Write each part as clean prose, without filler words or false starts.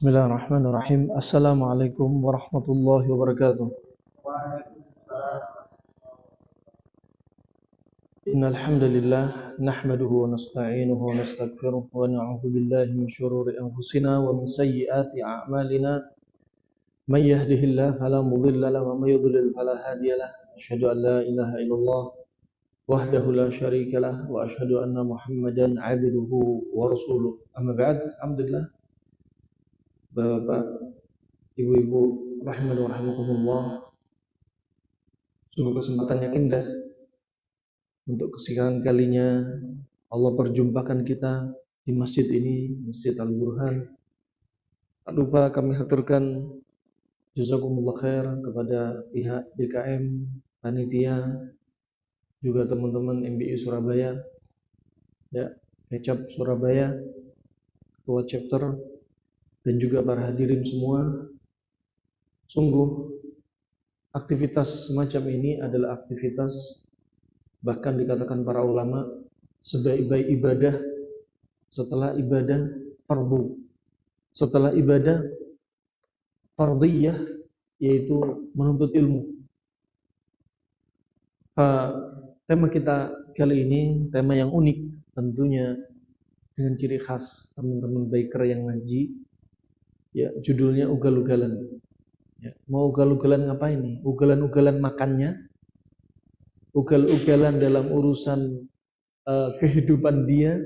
Bismillahirrahmanirrahim. Assalamualaikum warahmatullahi wabarakatuh. Innal hamdalillah nahmaduhu wa nasta'inuhu wa nastaghfiruh wa na'udzu billahi min shururi anfusina wa min sayyiati a'malina. May yahdihillahu fala mudilla lahu wa may yudlil fala hadiyalah. Asyhadu an la ilaha illallah wahdahu la syarika lah wa asyhadu anna Muhammadan 'abduhu wa rasuluh. Amma ba'd. Alhamdulillah. Bapak, Ibu-ibu, rahimani wa rahimakumullah. Sungguh kesempatan yang indah untuk kesekian kalinya Allah perjumpakan kita di masjid ini, Masjid Al-Burhan. Tak lupa kami haturkan jazakumullah khair kepada pihak BKM, panitia, juga teman-teman MBI Surabaya, ya, Kecap Surabaya, ketua chapter, dan juga para hadirin semua. Sungguh aktivitas semacam ini adalah aktivitas, bahkan dikatakan para ulama, sebaik-baik ibadah setelah ibadah fardu, setelah ibadah fardiyah, yaitu menuntut ilmu. Tema kita kali ini tema yang unik tentunya, dengan ciri khas teman-teman biker yang ngaji, ya, judulnya ugal-ugalan. Ya, mau ugal-ugalan ngapain nih? Ugalan-ugalan makannya, ugal-ugalan dalam urusan kehidupan dia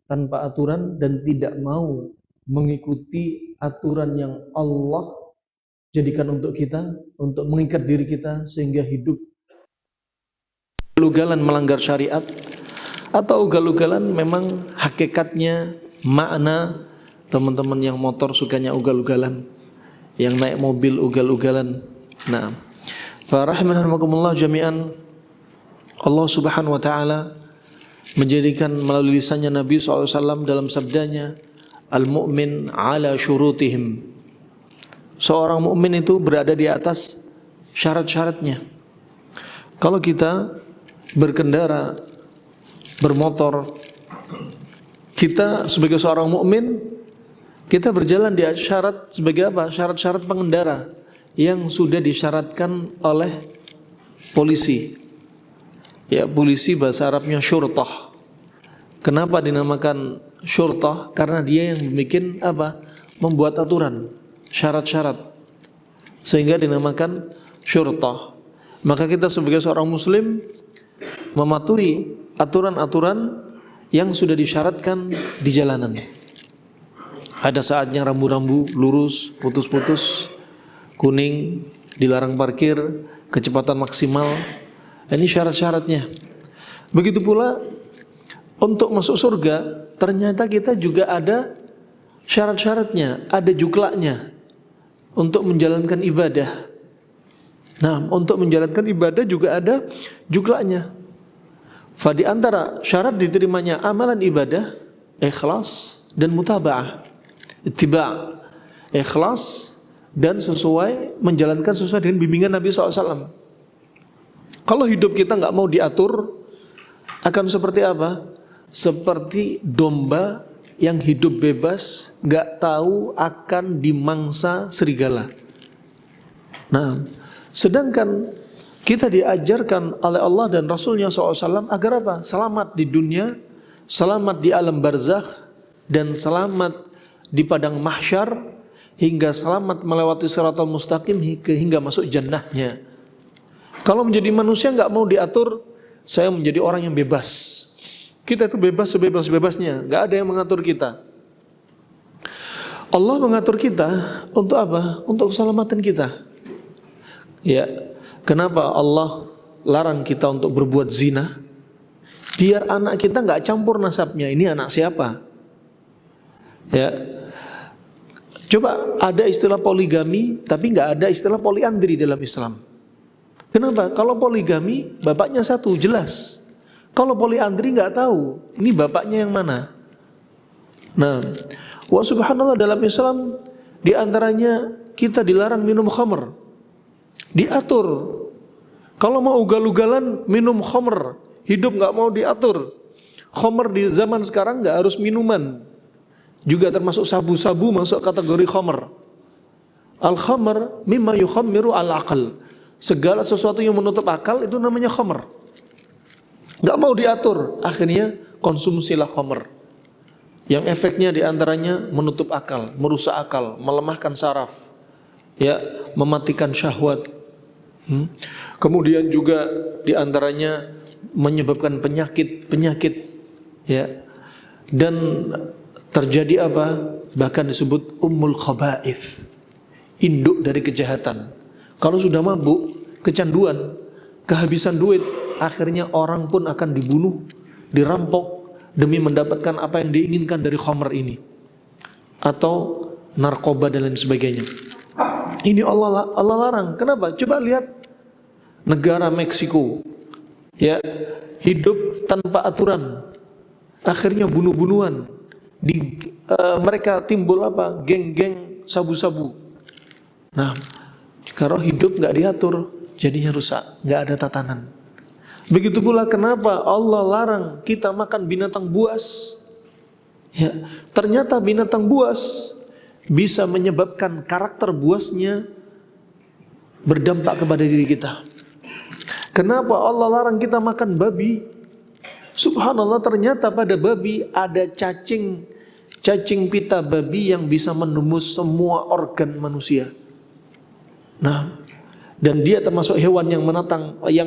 tanpa aturan dan tidak mau mengikuti aturan yang Allah jadikan untuk kita, untuk mengikat diri kita sehingga hidup. Ugal-ugalan melanggar syariat, atau ugal-ugalan memang hakikatnya makna teman-teman yang motor sukanya ugal-ugalan, yang naik mobil ugal-ugalan. Nah, rahimahumullah jami'an, Allah Subhanahu wa taala menjadikan melalui lisannya Nabi SAW dalam sabdanya, al-mu'min ala syurutihim. Seorang mukmin itu berada di atas syarat-syaratnya. Kalau kita berkendara, bermotor, kita sebagai seorang mukmin, kita berjalan di syarat sebagai apa? Syarat-syarat pengendara yang sudah disyaratkan oleh polisi. Ya, polisi bahasa Arabnya syurtah. Kenapa dinamakan syurtah? Karena dia yang bikin apa? Membuat aturan, syarat-syarat, sehingga dinamakan syurtah. Maka kita sebagai seorang muslim mematuhi aturan-aturan yang sudah disyaratkan di jalanan. Ada saatnya rambu-rambu lurus, putus-putus, kuning, dilarang parkir, kecepatan maksimal. Ini syarat-syaratnya. Begitu pula untuk masuk surga, ternyata kita juga ada syarat-syaratnya, ada juklaknya untuk menjalankan ibadah. Nah, untuk menjalankan ibadah juga ada juklaknya. Di antara syarat diterimanya amalan ibadah, ikhlas dan mutaba'ah. Ittiba', ikhlas dan sesuai, menjalankan sesuai dengan bimbingan Nabi SAW. Kalau hidup kita nggak mau diatur, akan seperti apa? Seperti domba yang hidup bebas, nggak tahu akan dimangsa serigala. Nah, sedangkan kita diajarkan oleh Allah dan Rasulnya SAW agar apa? Selamat di dunia, selamat di alam barzakh, dan selamat di padang mahsyar, hingga selamat melewati siratal mustaqim hingga masuk jannahnya. Kalau menjadi manusia nggak mau diatur, saya menjadi orang yang bebas. Kita itu bebas sebebas-bebasnya, nggak ada yang mengatur kita. Allah mengatur kita untuk apa? Untuk keselamatan kita. Ya, kenapa Allah larang kita untuk berbuat zina? Biar anak kita nggak campur nasabnya. Ini anak siapa? Ya, coba ada istilah poligami, tapi nggak ada istilah poliandri dalam Islam. Kenapa? Kalau poligami bapaknya satu, jelas. Kalau poliandri nggak tahu, ini bapaknya yang mana. Nah, wa subhanallah, dalam Islam diantaranya kita dilarang minum khamr, diatur. Kalau mau ugal-ugalan minum khamr, hidup nggak mau diatur. Khamr di zaman sekarang nggak harus minuman. Juga termasuk sabu-sabu masuk kategori khamr. Al-khamr mimma yukhammiru al-aqal. Segala sesuatu yang menutup akal itu namanya khamr. Gak mau diatur, akhirnya konsumsilah khamr. Yang efeknya diantaranya menutup akal, merusak akal, melemahkan saraf, ya, mematikan syahwat. Kemudian juga diantaranya menyebabkan penyakit, ya. Dan terjadi apa? Bahkan disebut ummul khaba'ith, induk dari kejahatan. Kalau sudah mabuk, kecanduan, kehabisan duit, akhirnya orang pun akan dibunuh, dirampok demi mendapatkan apa yang diinginkan dari khamr ini, atau narkoba dan lain sebagainya. Ini Allah larang. Kenapa? Coba lihat negara Meksiko, ya, hidup tanpa aturan, akhirnya bunuh-bunuhan. Mereka timbul apa? Geng-geng sabu-sabu. Nah, kalau hidup nggak diatur, jadinya rusak, nggak ada tatanan. Begitu pula kenapa Allah larang kita makan binatang buas. Ya, ternyata binatang buas bisa menyebabkan karakter buasnya berdampak kepada diri kita. Kenapa Allah larang kita makan babi? Subhanallah, ternyata pada babi ada cacing pita babi yang bisa menembus semua organ manusia. Nah, dan dia termasuk hewan yang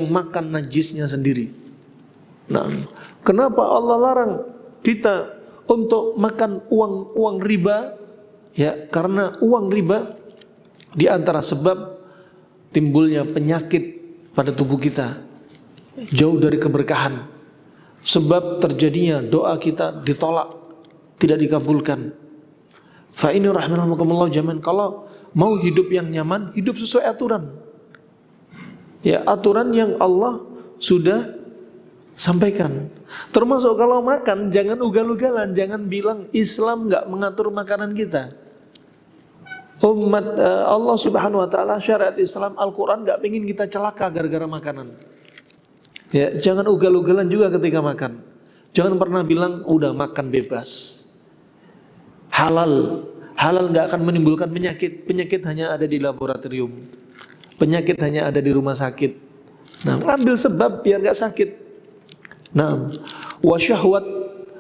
makan najisnya sendiri. Nah, kenapa Allah larang kita untuk makan uang riba? Ya, karena uang riba di antara sebab timbulnya penyakit pada tubuh kita, jauh dari keberkahan. Sebab terjadinya doa kita ditolak, tidak dikabulkan. Fa ini rahimahumullah jami'an. Kalau mau hidup yang nyaman, hidup sesuai aturan. Ya, aturan yang Allah sudah sampaikan. Termasuk kalau makan, jangan ugal-ugalan, jangan bilang Islam nggak mengatur makanan kita. Umat Allah Subhanahu wa taala, syariat Islam, Al-Qur'an nggak pengen kita celaka gara-gara makanan. Ya, jangan ugal-ugalan juga ketika makan. Jangan pernah bilang udah makan bebas. Halal nggak akan menimbulkan penyakit. Penyakit hanya ada di laboratorium. Penyakit hanya ada di rumah sakit. Nah, ambil sebab biar nggak sakit. Nah, wa syahwat,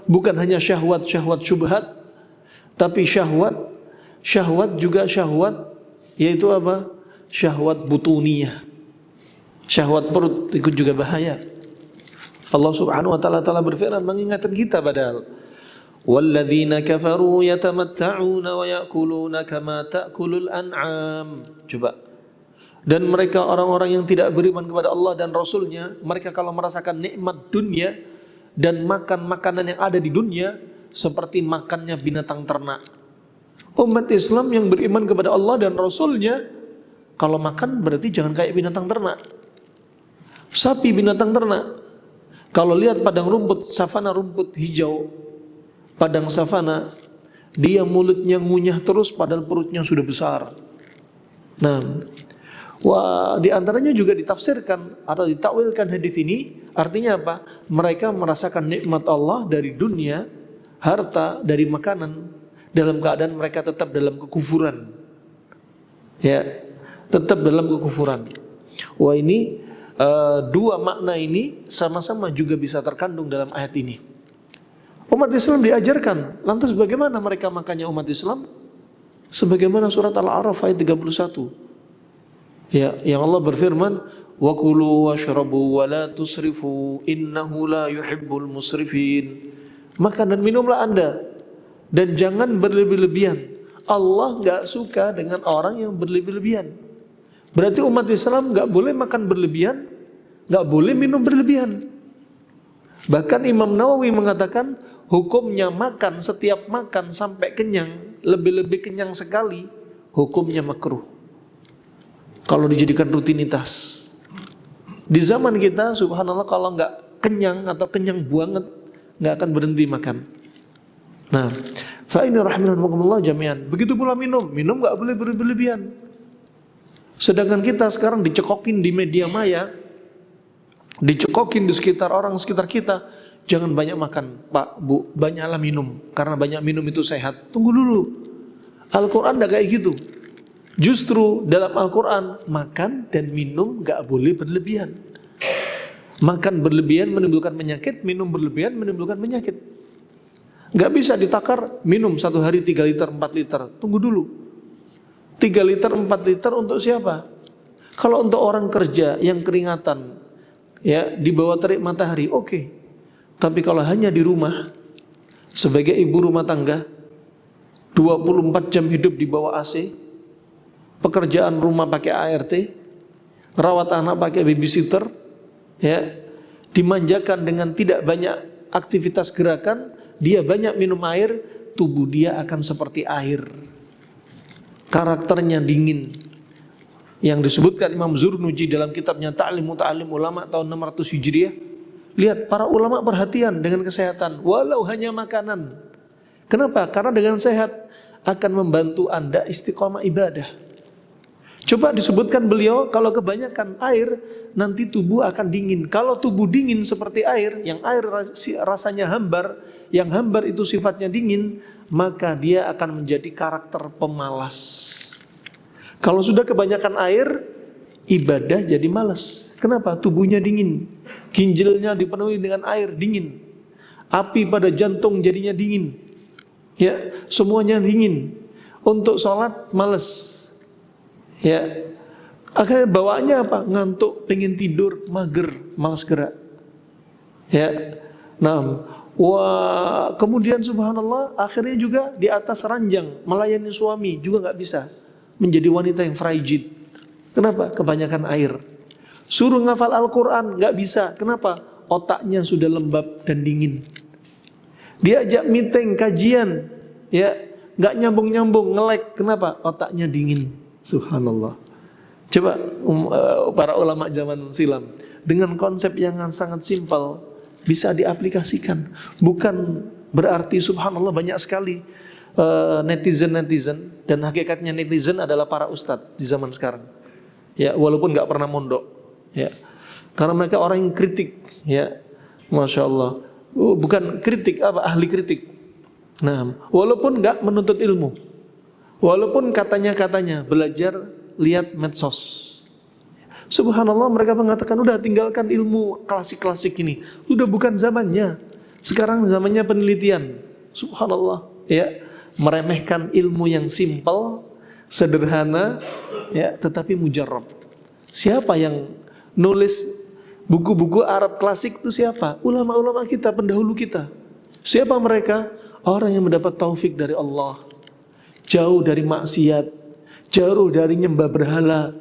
bukan hanya syahwat syubhat, tapi syahwat juga syahwat, yaitu apa? Syahwat butuniyah. Syahwat perut ikut juga bahaya. Allah Subhanahu wa taala telah berfirman mengingatkan kita padahal. Walladzina kafaru yatamatta'una wa ya'kuluna kama ta'kulul an'am. Coba. Dan mereka orang-orang yang tidak beriman kepada Allah dan Rasulnya, mereka kalau merasakan nikmat dunia dan makan makanan yang ada di dunia seperti makannya binatang ternak. Umat Islam yang beriman kepada Allah dan Rasulnya, kalau makan berarti jangan kayak binatang ternak. Sapi binatang ternak. Kalau lihat padang rumput, savana rumput hijau, padang savana, dia mulutnya ngunyah terus padahal perutnya sudah besar. Nah, di antaranya juga ditafsirkan atau ditakwilkan hadis ini, artinya apa? Mereka merasakan nikmat Allah dari dunia, harta, dari makanan, dalam keadaan mereka tetap dalam kekufuran. Ya, tetap dalam kekufuran. Wah, ini dua makna ini sama-sama juga bisa terkandung dalam ayat ini. Umat Islam diajarkan, lantas bagaimana mereka makannya umat Islam? Sebagaimana surat Al-A'raf ayat 31. Ya, yang Allah berfirman, wa kulu washrabu wa la tusrifu innahu la yuhibbul musrifin. Makan dan minumlah Anda dan jangan berlebih-lebihan. Allah enggak suka dengan orang yang berlebih-lebihan. Berarti umat Islam enggak boleh makan berlebihan, enggak boleh minum berlebihan. Bahkan Imam Nawawi mengatakan hukumnya makan, setiap makan sampai kenyang, lebih-lebih kenyang sekali, hukumnya makruh. Kalau dijadikan rutinitas. Di zaman kita, subhanallah, kalau nggak kenyang atau kenyang banget, nggak akan berhenti makan. Nah, fa ini rahimahumullah jami'an. Begitu pula minum nggak boleh berlebihan. Sedangkan kita sekarang dicekokin di media maya, dicekokin di sekitar orang sekitar kita, jangan banyak makan, Pak, Bu, banyaklah minum, karena banyak minum itu sehat. Tunggu dulu, Al-Quran tidak kayak gitu. Justru dalam Al-Quran, makan dan minum gak boleh berlebihan. Makan berlebihan menimbulkan penyakit, minum berlebihan menimbulkan penyakit. Gak bisa ditakar minum 1 hari 3 liter, 4 liter. Tunggu dulu, 3 liter, 4 liter untuk siapa? Kalau untuk orang kerja yang keringatan, ya, di bawah terik matahari, oke. Tapi kalau hanya di rumah, sebagai ibu rumah tangga, 24 jam hidup di bawah AC, pekerjaan rumah pakai ART, rawat anak pakai babysitter, ya, dimanjakan dengan tidak banyak aktivitas gerakan, dia banyak minum air, tubuh dia akan seperti air. Karakternya dingin. Yang disebutkan Imam Zurnuji dalam kitabnya Ta'lim Muta'allim Ulama tahun 600 Hijriah. Lihat, para ulama perhatian dengan kesehatan, walau hanya makanan. Kenapa? Karena dengan sehat akan membantu Anda istiqomah ibadah. Coba disebutkan beliau, kalau kebanyakan air, nanti tubuh akan dingin. Kalau tubuh dingin seperti air, yang air rasanya hambar, yang hambar itu sifatnya dingin, maka dia akan menjadi karakter pemalas. Kalau sudah kebanyakan air, ibadah jadi malas. Kenapa? Tubuhnya dingin. Ginjalnya dipenuhi dengan air dingin. Api pada jantung jadinya dingin. Ya, semuanya dingin. Untuk sholat malas. Ya, akhirnya bawaannya apa? Ngantuk, pengen tidur, mager, malas gerak. Ya, nah, wah, kemudian subhanallah, akhirnya juga di atas ranjang melayani suami juga nggak bisa, menjadi wanita yang frigid. Kenapa? Kebanyakan air. Suruh ngafal Al-Quran nggak bisa. Kenapa? Otaknya sudah lembab dan dingin. Diajak meeting, kajian, ya, nggak nyambung-nyambung, ngelek. Kenapa? Otaknya dingin. Subhanallah. Coba para ulama zaman silam dengan konsep yang sangat simpel bisa diaplikasikan. Bukan berarti subhanallah banyak sekali netizen dan hakikatnya netizen adalah para ustadz di zaman sekarang. Ya, walaupun nggak pernah mondok. Ya, karena mereka orang yang kritik. Ya, masya Allah. Bukan kritik apa, ahli kritik. Nah, walaupun nggak menuntut ilmu. Walaupun katanya belajar lihat medsos. Subhanallah, mereka mengatakan udah tinggalkan ilmu klasik-klasik ini. Udah bukan zamannya. Sekarang zamannya penelitian. Subhanallah, ya, meremehkan ilmu yang simpel, sederhana, ya, tetapi mujarrab. Siapa yang nulis buku-buku Arab klasik itu siapa? Ulama-ulama kita, pendahulu kita. Siapa mereka? Orang yang mendapat taufik dari Allah. Jauh dari maksiat, jauh dari nyembah berhala,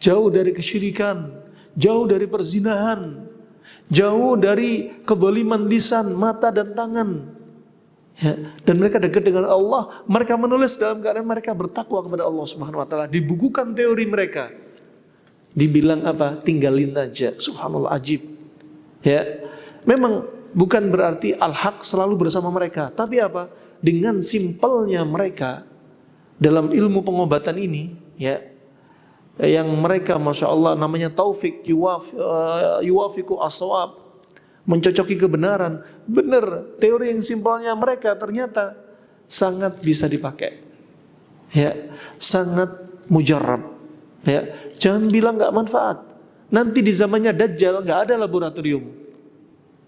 jauh dari kesyirikan, jauh dari perzinahan, jauh dari kezaliman lisan, mata dan tangan. Ya, dan mereka dekat dengan Allah. Mereka menulis dalam keadaan mereka bertakwa kepada Allah Subhanahu Wa Taala. Dibukukan teori mereka. Dibilang apa? Tinggalin aja. Subhanallah, ajib. Ya, memang bukan berarti al-haq selalu bersama mereka, tapi apa? Dengan simpelnya mereka dalam ilmu pengobatan ini, ya, yang mereka masya Allah namanya taufik, yuwafiku as-shawab, mencocoki kebenaran. Benar, teori yang simpelnya mereka ternyata sangat bisa dipakai, ya, sangat mujarrab. Ya, jangan bilang nggak manfaat. Nanti di zamannya Dajjal nggak ada laboratorium.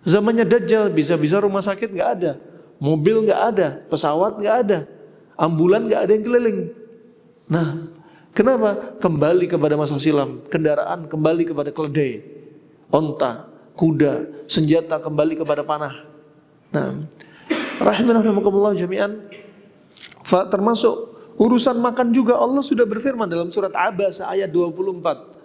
Zamannya Dajjal bisa rumah sakit nggak ada, mobil nggak ada, pesawat nggak ada, ambulan nggak ada yang keliling. Nah, kenapa? Kembali kepada masa silam. Kendaraan kembali kepada keledai, onta, kuda, senjata kembali kepada panah. Nah, rahimakumullah jami'an. Termasuk urusan makan juga Allah sudah berfirman dalam surat Abasa ayat 24.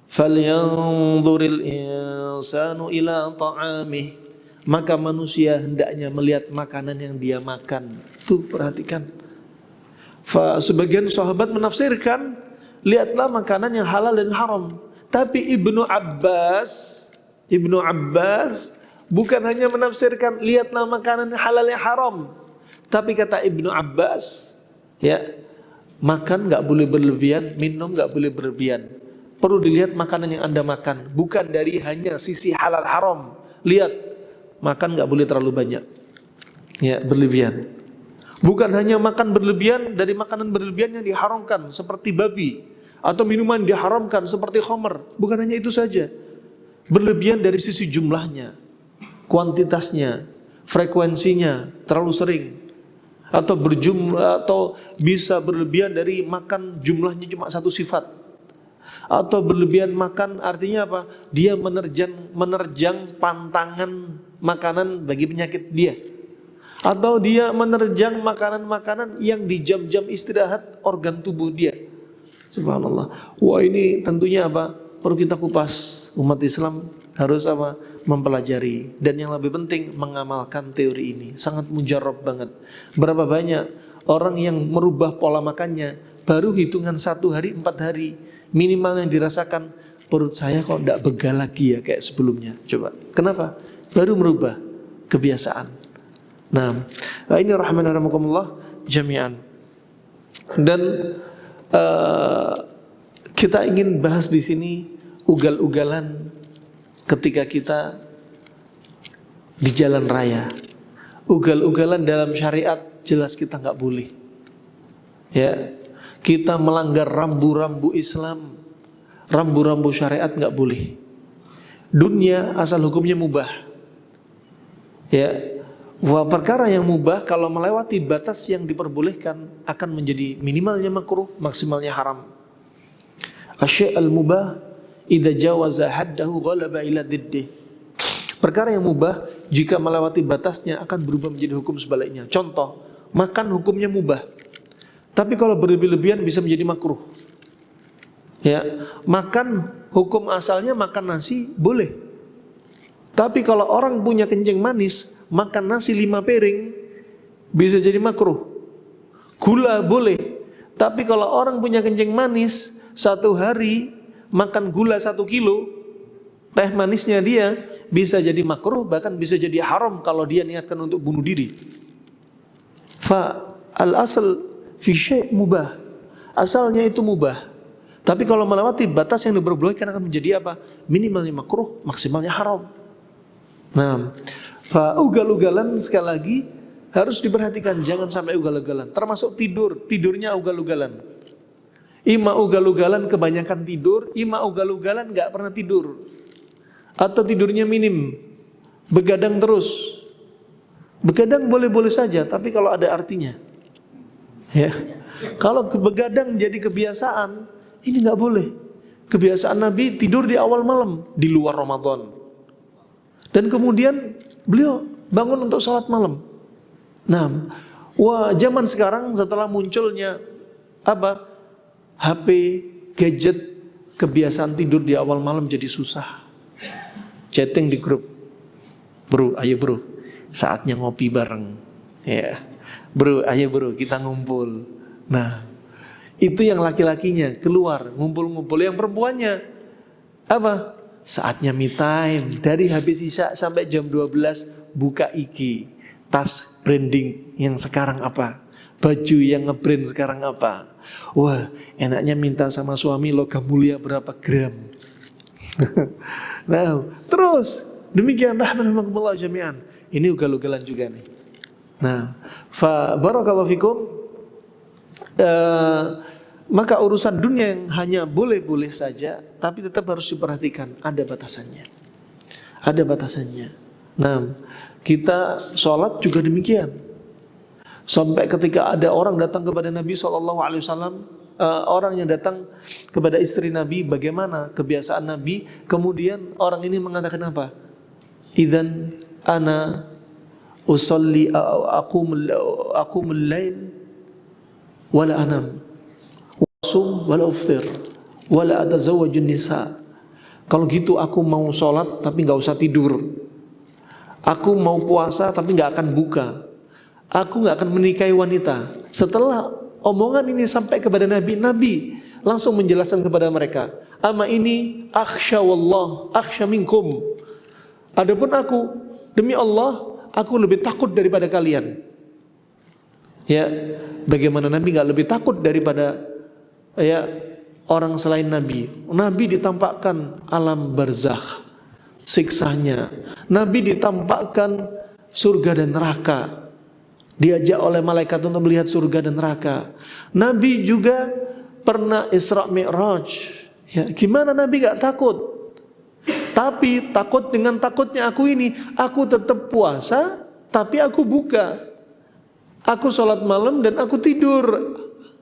Falyanzuril insanu ila ta'amih. Maka manusia hendaknya melihat makanan yang dia makan. Tuh, perhatikan. Sebagian sahabat menafsirkan, lihatlah makanan yang halal dan haram. Tapi Ibnu Abbas bukan hanya menafsirkan lihatlah makanan yang halal yang haram. Tapi kata Ibnu Abbas, ya, makan nggak boleh berlebihan, minum nggak boleh berlebihan. Perlu dilihat makanan yang Anda makan, bukan dari hanya sisi halal haram. Lihat makan nggak boleh terlalu banyak. Ya, berlebihan. Bukan hanya makan berlebihan, dari makanan berlebihan yang diharamkan seperti babi, atau minuman diharamkan seperti khamr. Bukan hanya itu saja. Berlebihan dari sisi jumlahnya, kuantitasnya, frekuensinya terlalu sering, atau berjumlah, atau bisa berlebihan dari makan jumlahnya cuma satu sifat, atau berlebihan makan artinya apa? Dia menerjang pantangan makanan bagi penyakit dia, atau dia menerjang makanan-makanan yang di jam-jam istirahat organ tubuh dia. Subhanallah. Wah, ini tentunya apa? Perlu kita kupas. Umat Islam harus apa? Mempelajari, dan yang lebih penting mengamalkan teori ini. Sangat mujarab banget. Berapa banyak orang yang merubah pola makannya baru hitungan 1 hari 4 hari minimal yang dirasakan, perut saya kok tidak begal lagi ya kayak sebelumnya. Coba, kenapa? Baru merubah kebiasaan. Nah, ini rahman rahimakumullah jami'an. Dan kita ingin bahas di sini ugal-ugalan ketika kita di jalan raya. Ugal-ugalan dalam syariat jelas kita nggak boleh. Ya, kita melanggar rambu-rambu Islam, rambu-rambu syariat nggak boleh. Dunia asal hukumnya mubah. Ya, perkara yang mubah kalau melewati batas yang diperbolehkan akan menjadi minimalnya makruh, maksimalnya haram. Asy' al-mubah idza jawaza haddahu ghalaba ila diddih. Perkara yang mubah jika melewati batasnya akan berubah menjadi hukum sebaliknya. Contoh, makan hukumnya mubah, tapi kalau berlebih-lebihan bisa menjadi makruh. Ya, makan hukum asalnya makan nasi boleh. Tapi kalau orang punya kencing manis, makan nasi 5 piring bisa jadi makruh. Gula boleh, tapi kalau orang punya kencing manis 1 hari makan gula 1 kilo, teh manisnya dia bisa jadi makruh, bahkan bisa jadi haram kalau dia niatkan untuk bunuh diri. Fa al-asl fi syai' mubah. Asalnya itu mubah. Tapi kalau melewati batas yang diperbolehkan akan menjadi apa? Minimalnya makruh, maksimalnya haram. Nah, fa ugal-ugalan sekali lagi harus diperhatikan, jangan sampai ugal-ugalan. Termasuk tidurnya ugal-ugalan. Ima ugal-ugalan kebanyakan tidur, ima ugal-ugalan gak pernah tidur, atau tidurnya minim, begadang terus. Begadang boleh-boleh saja, tapi kalau ada artinya. Ya, kalau begadang jadi kebiasaan, ini gak boleh. Kebiasaan Nabi tidur di awal malam di luar Ramadan, dan kemudian beliau bangun untuk sholat malam. Nah, zaman sekarang setelah munculnya apa? HP, gadget, kebiasaan tidur di awal malam jadi susah. Chatting di grup, bro, ayo bro, saatnya ngopi bareng. Ya, bro, ayo bro, kita ngumpul. Nah, itu yang laki-lakinya keluar ngumpul-ngumpul. Yang perempuannya apa? Saatnya me time. Dari habis isya sampai jam 12 buka IG, tas branding yang sekarang apa, baju yang ngebrand sekarang apa. Wah, enaknya minta sama suami logam mulia berapa gram. Nah, terus demikian rahmatullah jami'an. Ini ugal-ugalan juga nih. Nah, fa barakallahu fikum. Maka urusan dunia yang hanya boleh-boleh saja, tapi tetap harus diperhatikan, ada batasannya. Ada batasannya. Nah, kita sholat juga demikian. Sampai ketika ada orang datang kepada Nabi SAW, orang yang datang kepada istri Nabi, bagaimana kebiasaan Nabi, kemudian orang ini mengatakan apa? Idzan ana usolli aqumul lail wala anam wasum wala uftir wala atazawwajun nisa. Kalau gitu aku mau sholat tapi gak usah tidur. Aku mau puasa tapi gak akan buka. Aku gak akan menikahi wanita. Setelah omongan ini sampai kepada Nabi, Nabi langsung menjelaskan kepada mereka, ama ini akhsha wallah akhsha minkum. Adapun aku, demi Allah, aku lebih takut daripada kalian. Ya, bagaimana Nabi gak lebih takut daripada orang selain Nabi? Nabi ditampakkan alam barzakh, siksanya. Nabi ditampakkan surga dan neraka, diajak oleh malaikat untuk melihat surga dan neraka. Nabi juga pernah Isra Mi'raj. Ya, gimana Nabi gak takut? Tapi takut dengan takutnya aku ini, aku tetap puasa, tapi aku buka. Aku sholat malam dan aku tidur.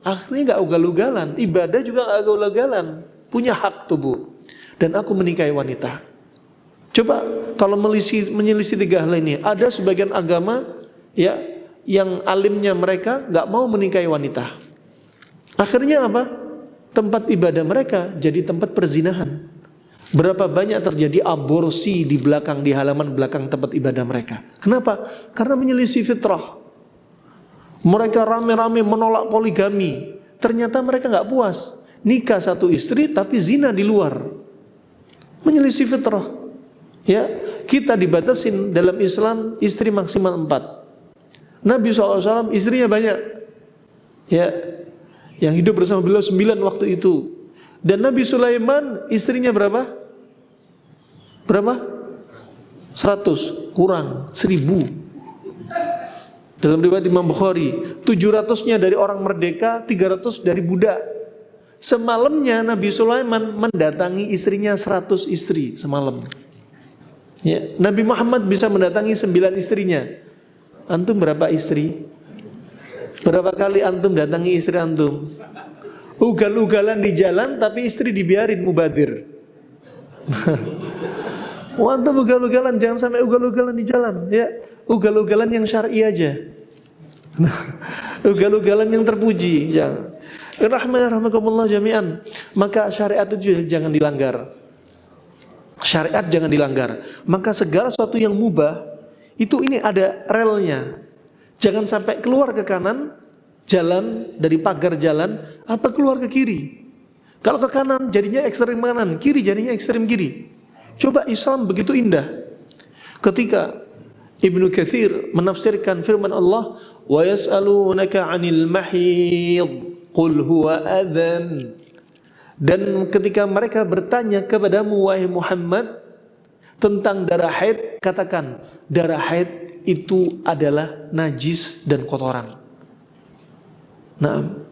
Akhirnya gak ugal-ugalan. Ibadah juga gak ugal-ugalan. Punya hak tubuh. Dan aku menikahi wanita. Coba kalau menyelisih tiga hal ini, ada sebagian agama ya yang alimnya mereka nggak mau menikahi wanita. Akhirnya apa? Tempat ibadah mereka jadi tempat perzinahan. Berapa banyak terjadi aborsi di halaman belakang tempat ibadah mereka. Kenapa? Karena menyelisih fitrah. Mereka rame-rame menolak poligami. Ternyata mereka nggak puas. Nikah satu istri tapi zina di luar. Menyelisih fitrah. Ya, kita dibatasin dalam Islam istri maksimal 4. Nabi SAW istrinya banyak. Ya, yang hidup bersama beliau 9 waktu itu. Dan Nabi Sulaiman istrinya berapa? Berapa? 100 kurang 1000. Dalam riwayat Imam Bukhari, 700-nya dari orang merdeka, 300 dari budak. Semalamnya Nabi Sulaiman mendatangi istrinya 100 istri semalam. Ya, Nabi Muhammad bisa mendatangi 9 istrinya. Antum berapa istri? Berapa kali antum datangi istri antum? Ugal-ugalan di jalan tapi istri dibiarin mubadir. Antum ugal-ugalan, jangan sampai ugal-ugalan di jalan. Ya, ugal-ugalan yang syar'i aja. Ugal-ugalan yang terpuji, jangan. Rahmatullah jami'an. Maka syariat itu jangan dilanggar. Syariat jangan dilanggar. Maka segala sesuatu yang mubah itu ini ada relnya. Jangan sampai keluar ke kanan jalan dari pagar jalan atau keluar ke kiri. Kalau ke kanan jadinya ekstrem kanan, kiri jadinya ekstrem kiri. Coba Islam begitu indah. Ketika Ibnu Katsir menafsirkan firman Allah, "Wa yas'alunaka 'anil mahid, qul huwa adzan." Dan ketika mereka bertanya kepadamu wahai Muhammad tentang darah haid, katakan darah haid itu adalah najis dan kotoran. Nah,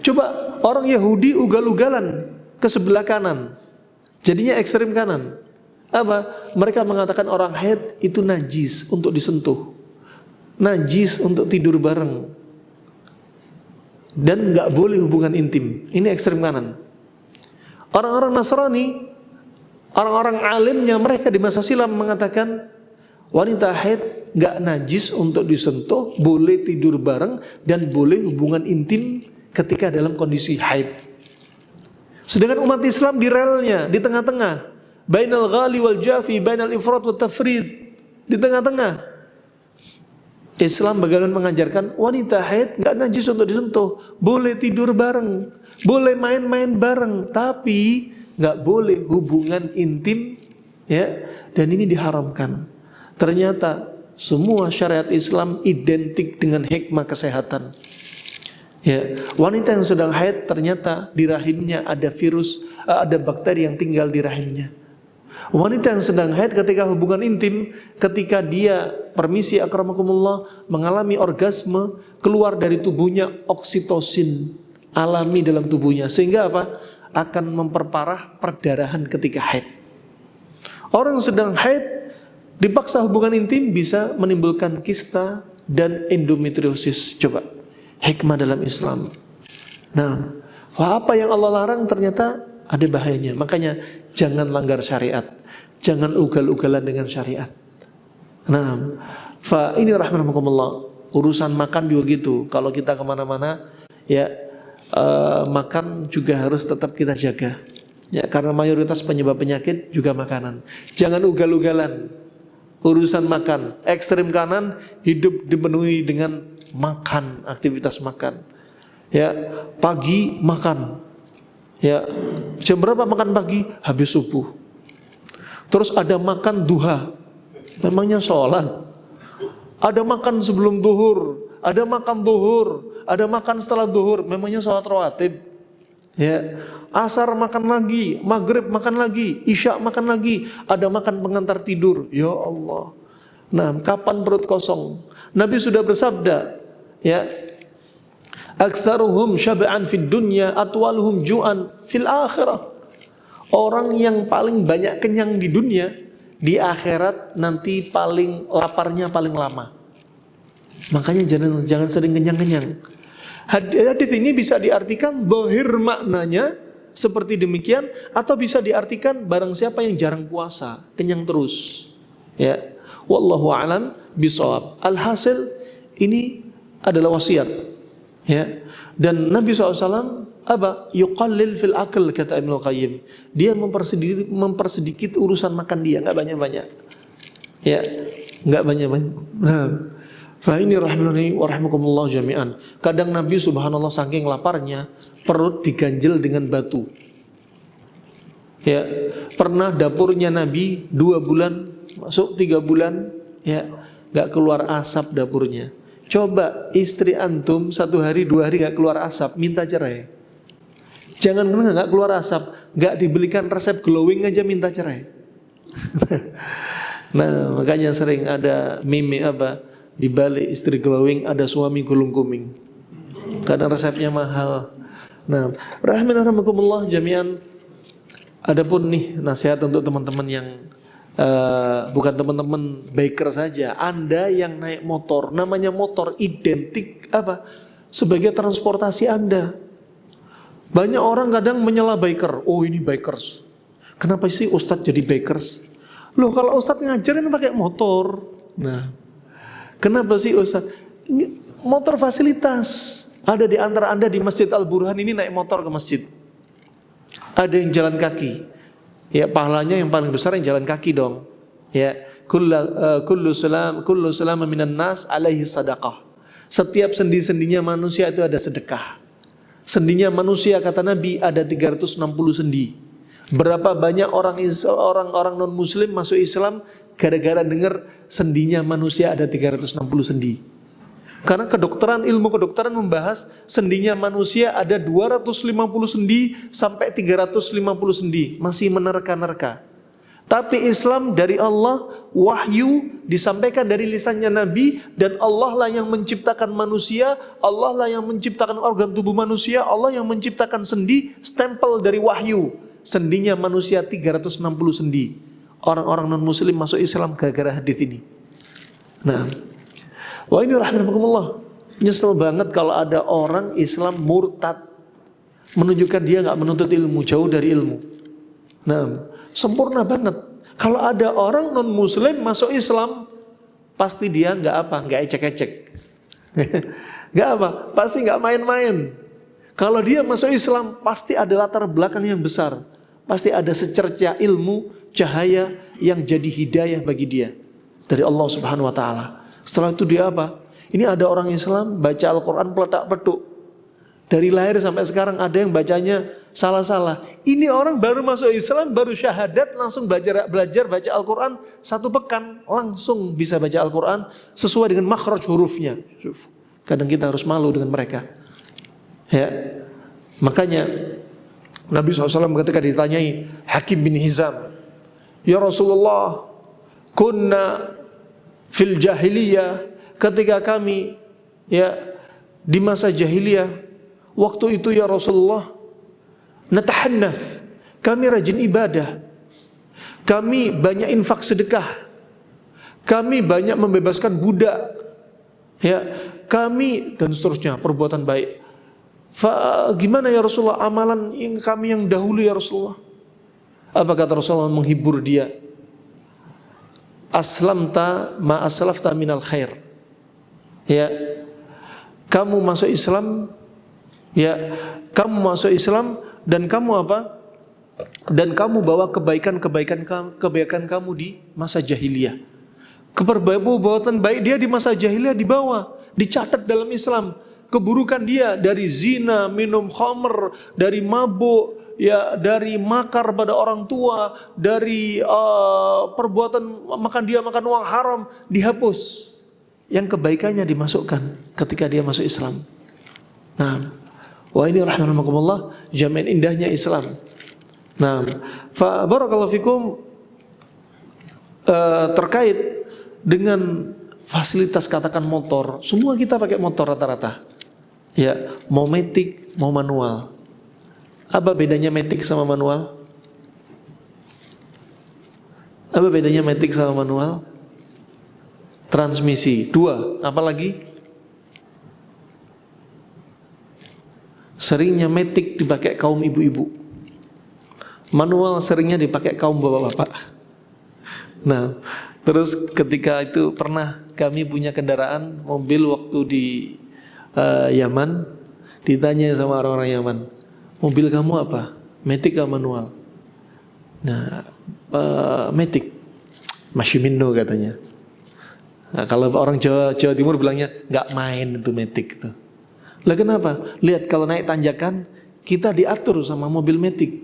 coba orang Yahudi ugal-ugalan ke sebelah kanan, jadinya ekstrem kanan. Apa? Mereka mengatakan orang haid itu najis untuk disentuh, najis untuk tidur bareng, dan nggak boleh hubungan intim. Ini ekstrem kanan. Orang-orang Nasrani, orang-orang alimnya mereka di masa silam mengatakan wanita haid nggak najis untuk disentuh, boleh tidur bareng dan boleh hubungan intim ketika dalam kondisi haid. Sedangkan umat Islam di relnya, di tengah-tengah, bainal ghali wal jafi, bainal ifrat wat tafrid, di tengah-tengah. Islam bagaimana mengajarkan wanita haid nggak najis untuk disentuh, boleh tidur bareng, boleh main-main bareng, tapi nggak boleh hubungan intim, ya. Dan ini diharamkan. Ternyata semua syariat Islam identik dengan hikmah kesehatan. Ya, wanita yang sedang haid ternyata di rahimnya ada virus, ada bakteri yang tinggal di rahimnya. Wanita yang sedang haid ketika hubungan intim, ketika dia permisi akramakumullah mengalami orgasme, keluar dari tubuhnya oksitosin alami dalam tubuhnya, sehingga apa? Akan memperparah perdarahan ketika haid. Orang yang sedang haid dipaksa hubungan intim bisa menimbulkan kista dan endometriosis. Coba hikmah dalam Islam. Nah, apa yang Allah larang ternyata ada bahayanya. Makanya jangan langgar syariat, jangan ugal-ugalan dengan syariat. Nah, ini rahmatullah, urusan makan juga gitu. Kalau kita kemana-mana, ya makan juga harus tetap kita jaga. Ya, karena mayoritas penyebab penyakit juga makanan. Jangan ugal-ugalan urusan makan. Ekstrem kanan hidup dipenuhi dengan makan, aktivitas makan. Ya, pagi makan. Ya, jam berapa makan pagi? Habis subuh. Terus ada makan duha, memangnya sholat. Ada makan sebelum duhur, ada makan duhur, ada makan setelah duhur, memangnya sholat rawatib. Ya, Asar makan lagi, maghrib makan lagi, isya makan lagi, ada makan pengantar tidur. Ya Allah. Nah, kapan perut kosong? Nabi sudah bersabda, ya, aktsaruhum syab'an fid dunya atwaluhum ju'an fil akhirah. Orang yang paling banyak kenyang di dunia, di akhirat nanti paling laparnya paling lama. Makanya jangan sering kenyang-kenyang. Hadis ini bisa diartikan zahir maknanya seperti demikian, atau bisa diartikan barang siapa yang jarang puasa, kenyang terus. Ya. Wallahu a'lam bishawab. Alhasil ini adalah wasiat. Ya. Dan Nabi SAW yuqallil fil akal, kata Ibnu Qayyim. Dia mempersedikit urusan makan dia, enggak banyak-banyak. Ya, enggak banyak-banyak. Nah, fa ini rahimani wa rahimakumullah jami'an. Kadang Nabi subhanallah saking laparnya, perut diganjel dengan batu. Ya, pernah dapurnya Nabi 2 bulan, masuk 3 bulan, ya, enggak keluar asap dapurnya. Coba istri antum 1 hari 2 hari enggak keluar asap, minta cerai. Jangan enggak keluar asap, enggak dibelikan resep glowing aja minta cerai. Nah, makanya sering ada meme di balik istri glowing ada suami gulung kuming. Kadang resepnya mahal. Nah, rahimakumullah jami'an. Adapun nih nasihat untuk teman-teman yang bukan teman-teman biker saja, Anda yang naik motor, namanya motor identik sebagai transportasi Anda. Banyak orang kadang menyela biker, oh ini bikers. Kenapa sih Ustadz jadi bikers? Loh kalau Ustadz ngajarin pakai motor. Nah, kenapa sih Ustadz? Motor fasilitas. Ada di antara Anda di Masjid Al-Burhan ini naik motor ke masjid. Ada yang jalan kaki. Ya, pahalanya yang paling besar yang jalan kaki dong. Ya, kullu salam minan nas alaihi sadaqah. Setiap sendi-sendinya manusia itu ada sedekah. Sendinya manusia kata Nabi ada 360 sendi. Berapa banyak orang non muslim masuk Islam gara-gara dengar sendinya manusia ada 360 sendi. Karena ilmu kedokteran membahas sendinya manusia ada 250 sendi sampai 350 sendi, masih menerka-nerka. Tapi Islam dari Allah, wahyu disampaikan dari lisannya Nabi, dan Allah lah yang menciptakan manusia, Allah lah yang menciptakan organ tubuh manusia, Allah yang menciptakan sendi, stempel dari wahyu. Sendinya manusia 360 sendi. Orang-orang non muslim masuk Islam gara-gara hadis ini. Nah, wah ini rahmatullah. Nyesel banget kalau ada orang Islam murtad, menunjukkan dia nggak menuntut ilmu, jauh dari ilmu. Nah, sempurna banget. Kalau ada orang non muslim masuk Islam, pasti dia nggak ecek-ecek, nggak pasti nggak main-main. Kalau dia masuk Islam, pasti ada latar belakang yang besar, pasti ada secerca ilmu, cahaya yang jadi hidayah bagi dia dari Allah Subhanahu Wa Taala. Setelah itu dia Ini ada orang Islam baca Al-Quran peledak-peduk. Dari lahir sampai sekarang ada yang bacanya salah-salah. Ini orang baru masuk Islam, baru syahadat, langsung belajar baca Al-Quran 1 pekan, langsung bisa baca Al-Quran sesuai dengan makhraj hurufnya. Kadang kita harus malu dengan mereka. Ya, makanya Nabi SAW ketika ditanyai Hakim bin Hizam, ya Rasulullah, kunna fil jahiliyah, ketika kami di masa jahiliyah, waktu itu ya Rasulullah, natahannath, kami rajin ibadah, kami banyak infak sedekah, kami banyak membebaskan budak, kami dan seterusnya perbuatan baik. Gimana ya Rasulullah amalan kami yang dahulu ya Rasulullah? Apa kata Rasulullah menghibur dia? Aslamta ma aslafta minal khair. Ya, kamu masuk Islam, kamu masuk Islam dan kamu Dan kamu bawa kebaikan kamu di masa jahiliyah. Perbuatan baik dia di masa jahiliyah dibawa, dicatat dalam Islam. Keburukan dia dari zina, minum khamr, dari mabuk, dari makar pada orang tua, dari perbuatan makan uang haram dihapus. Yang kebaikannya dimasukkan ketika dia masuk Islam. Nah, Wah, ini rahimakumullah jami'an indahnya Islam. Nah, fa barakallahu fikum, terkait dengan fasilitas katakan motor, semua kita pakai motor rata-rata. Ya, mau matic, mau manual. Apa bedanya matic sama manual? Apa bedanya matic sama manual? Transmisi, 2. Apa lagi? Seringnya matic dipakai kaum ibu-ibu. Manual seringnya dipakai kaum bapak-bapak. Nah, terus ketika itu pernah kami punya kendaraan mobil waktu di Yaman, ditanya sama orang-orang Yaman, mobil kamu apa? Matic atau manual? Nah, matic. Mashimindo katanya. Nah, kalau orang Jawa Timur bilangnya nggak main itu matic itu. Lah kenapa? Lihat kalau naik tanjakan kita diatur sama mobil matic.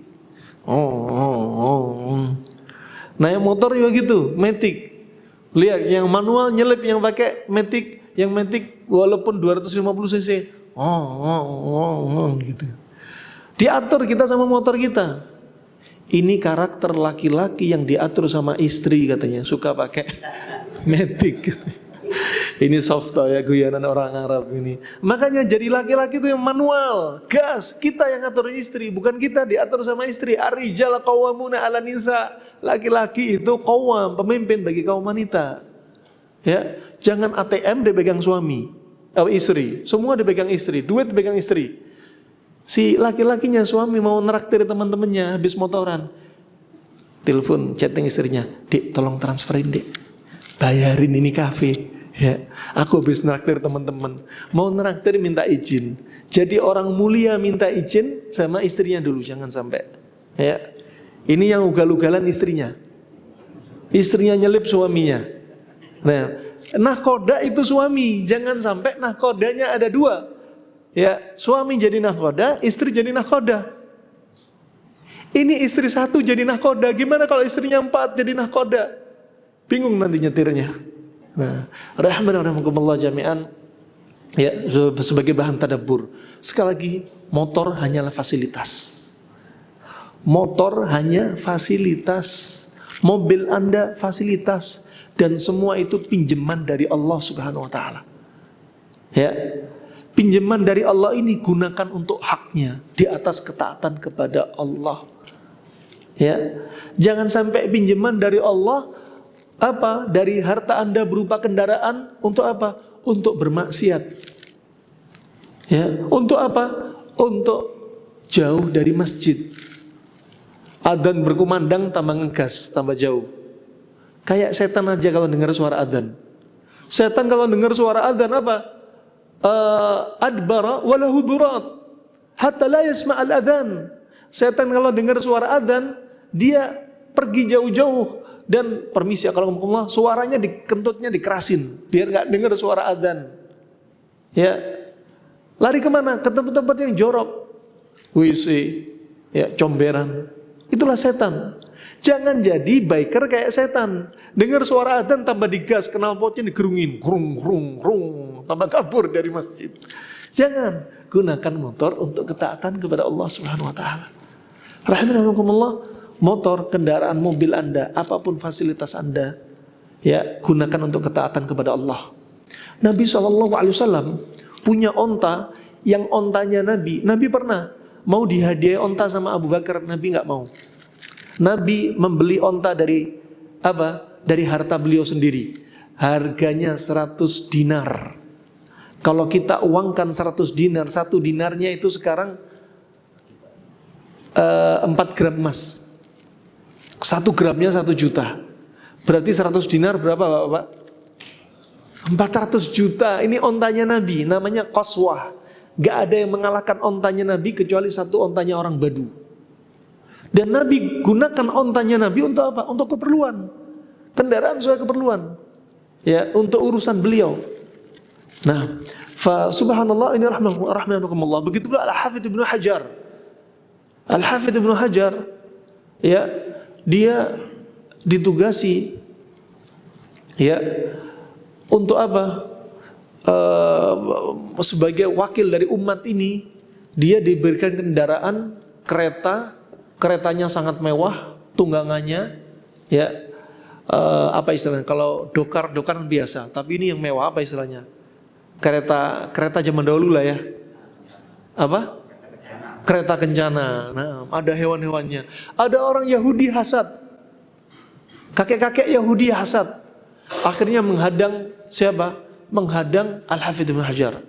Naik motor juga gitu, matic. Lihat yang manual nyelip yang pakai matic, yang matic walaupun 250 cc. Gitu. Diatur kita sama motor kita. Ini karakter laki-laki yang diatur sama istri katanya, suka pakai matic. Ini soft ya, guyonan orang Arab ini. Makanya jadi laki-laki itu yang manual, gas. Kita yang ngatur istri, bukan kita diatur sama istri. Ar-rijal qawwamuna 'alan nisa. Laki-laki itu qawwam, pemimpin bagi kaum wanita. Ya, jangan ATM dipegang suami atau istri. Semua dipegang istri, duit dipegang istri. Si laki-lakinya suami mau neraktir teman-temannya habis motoran. Telepon, chatting istrinya, "Dik, tolong transferin, Dik. Bayarin ini kafe." Ya, aku habis neraktir teman-teman. Mau neraktir minta izin. Jadi orang mulia minta izin sama istrinya dulu, jangan sampai. Ya. Ini yang ugal-ugalan istrinya. Istrinya nyelip suaminya. Nah, nahkoda itu suami, jangan sampai nahkodanya ada 2. Ya, suami jadi nahkoda, istri jadi nahkoda. Ini istri 1 jadi nahkoda, gimana kalau istrinya 4 jadi nahkoda? Bingung nanti nyetirnya. Nah, rahimakumullah jami'an, ya, sebagai bahan tadabbur. Sekali lagi, motor hanyalah fasilitas. Motor hanya fasilitas. Mobil Anda fasilitas, dan semua itu pinjaman dari Allah Subhanahu wa taala. Ya. Pinjaman dari Allah ini gunakan untuk haknya di atas ketaatan kepada Allah. Ya. Jangan sampai pinjaman dari Allah dari harta Anda berupa kendaraan untuk apa? Untuk bermaksiat. Ya, untuk apa? Untuk jauh dari masjid. Adzan berkumandang tambah ngegas, tambah jauh. Kayak setan aja kalau dengar suara adzan. Setan kalau dengar suara adzan apa? Adbara walahu durat hatta la yasma' al-adzan. Setan kalau dengar suara adzan, dia pergi jauh-jauh. Dan permisi kalau ngomong, suaranya dikentutnya dikerasin biar nggak dengar suara adzan. Ya, lari kemana? Ke tempat-tempat yang jorok, WC, ya, comberan. Itulah setan. Jangan jadi biker kayak setan. Dengar suara adzan tambah digas, knalpotnya digerungin, grung grung grung, tambah kabur dari masjid. Jangan, gunakan motor untuk ketaatan kepada Allah Subhanahu wa taala. Rahimakumullah. Motor, kendaraan, mobil Anda, apapun fasilitas Anda, ya, gunakan untuk ketaatan kepada Allah. Nabi SAW punya onta, yang ontanya Nabi pernah mau dihadiahi onta sama Abu Bakar, Nabi nggak mau. Nabi membeli onta dari apa? Dari harta beliau sendiri. Harganya 100 dinar. Kalau kita uangkan 100 dinar, 1 dinarnya itu sekarang 4 gram emas. 1 gramnya 1 juta. Berarti 100 dinar berapa Bapak? 400 juta. Ini ontanya Nabi, namanya Qaswah. Gak ada yang mengalahkan ontanya Nabi kecuali 1 ontanya orang Badu. Dan Nabi gunakan ontanya Nabi untuk apa? Untuk keperluan. Kendaraan sesuai keperluan. Ya, untuk urusan beliau. Nah, fa subhanallah, ini rahmatullah. Begitu pula Al-Hafidz Ibnu Hajar. Al-Hafidz Ibnu Hajar, ya, dia ditugasi, ya, untuk apa? Sebagai wakil dari umat ini dia diberikan kendaraan kereta, keretanya sangat mewah, tunggangannya ya apa istilahnya? Kalau dokar biasa, tapi ini yang mewah, apa istilahnya? Kereta zaman dahulu lah ya. Apa? Kereta kencana. Nah, ada hewan-hewannya. Ada orang Yahudi hasad. Kakek-kakek Yahudi hasad. Akhirnya menghadang siapa? Menghadang Al-Hafidz Ibnu Hajar.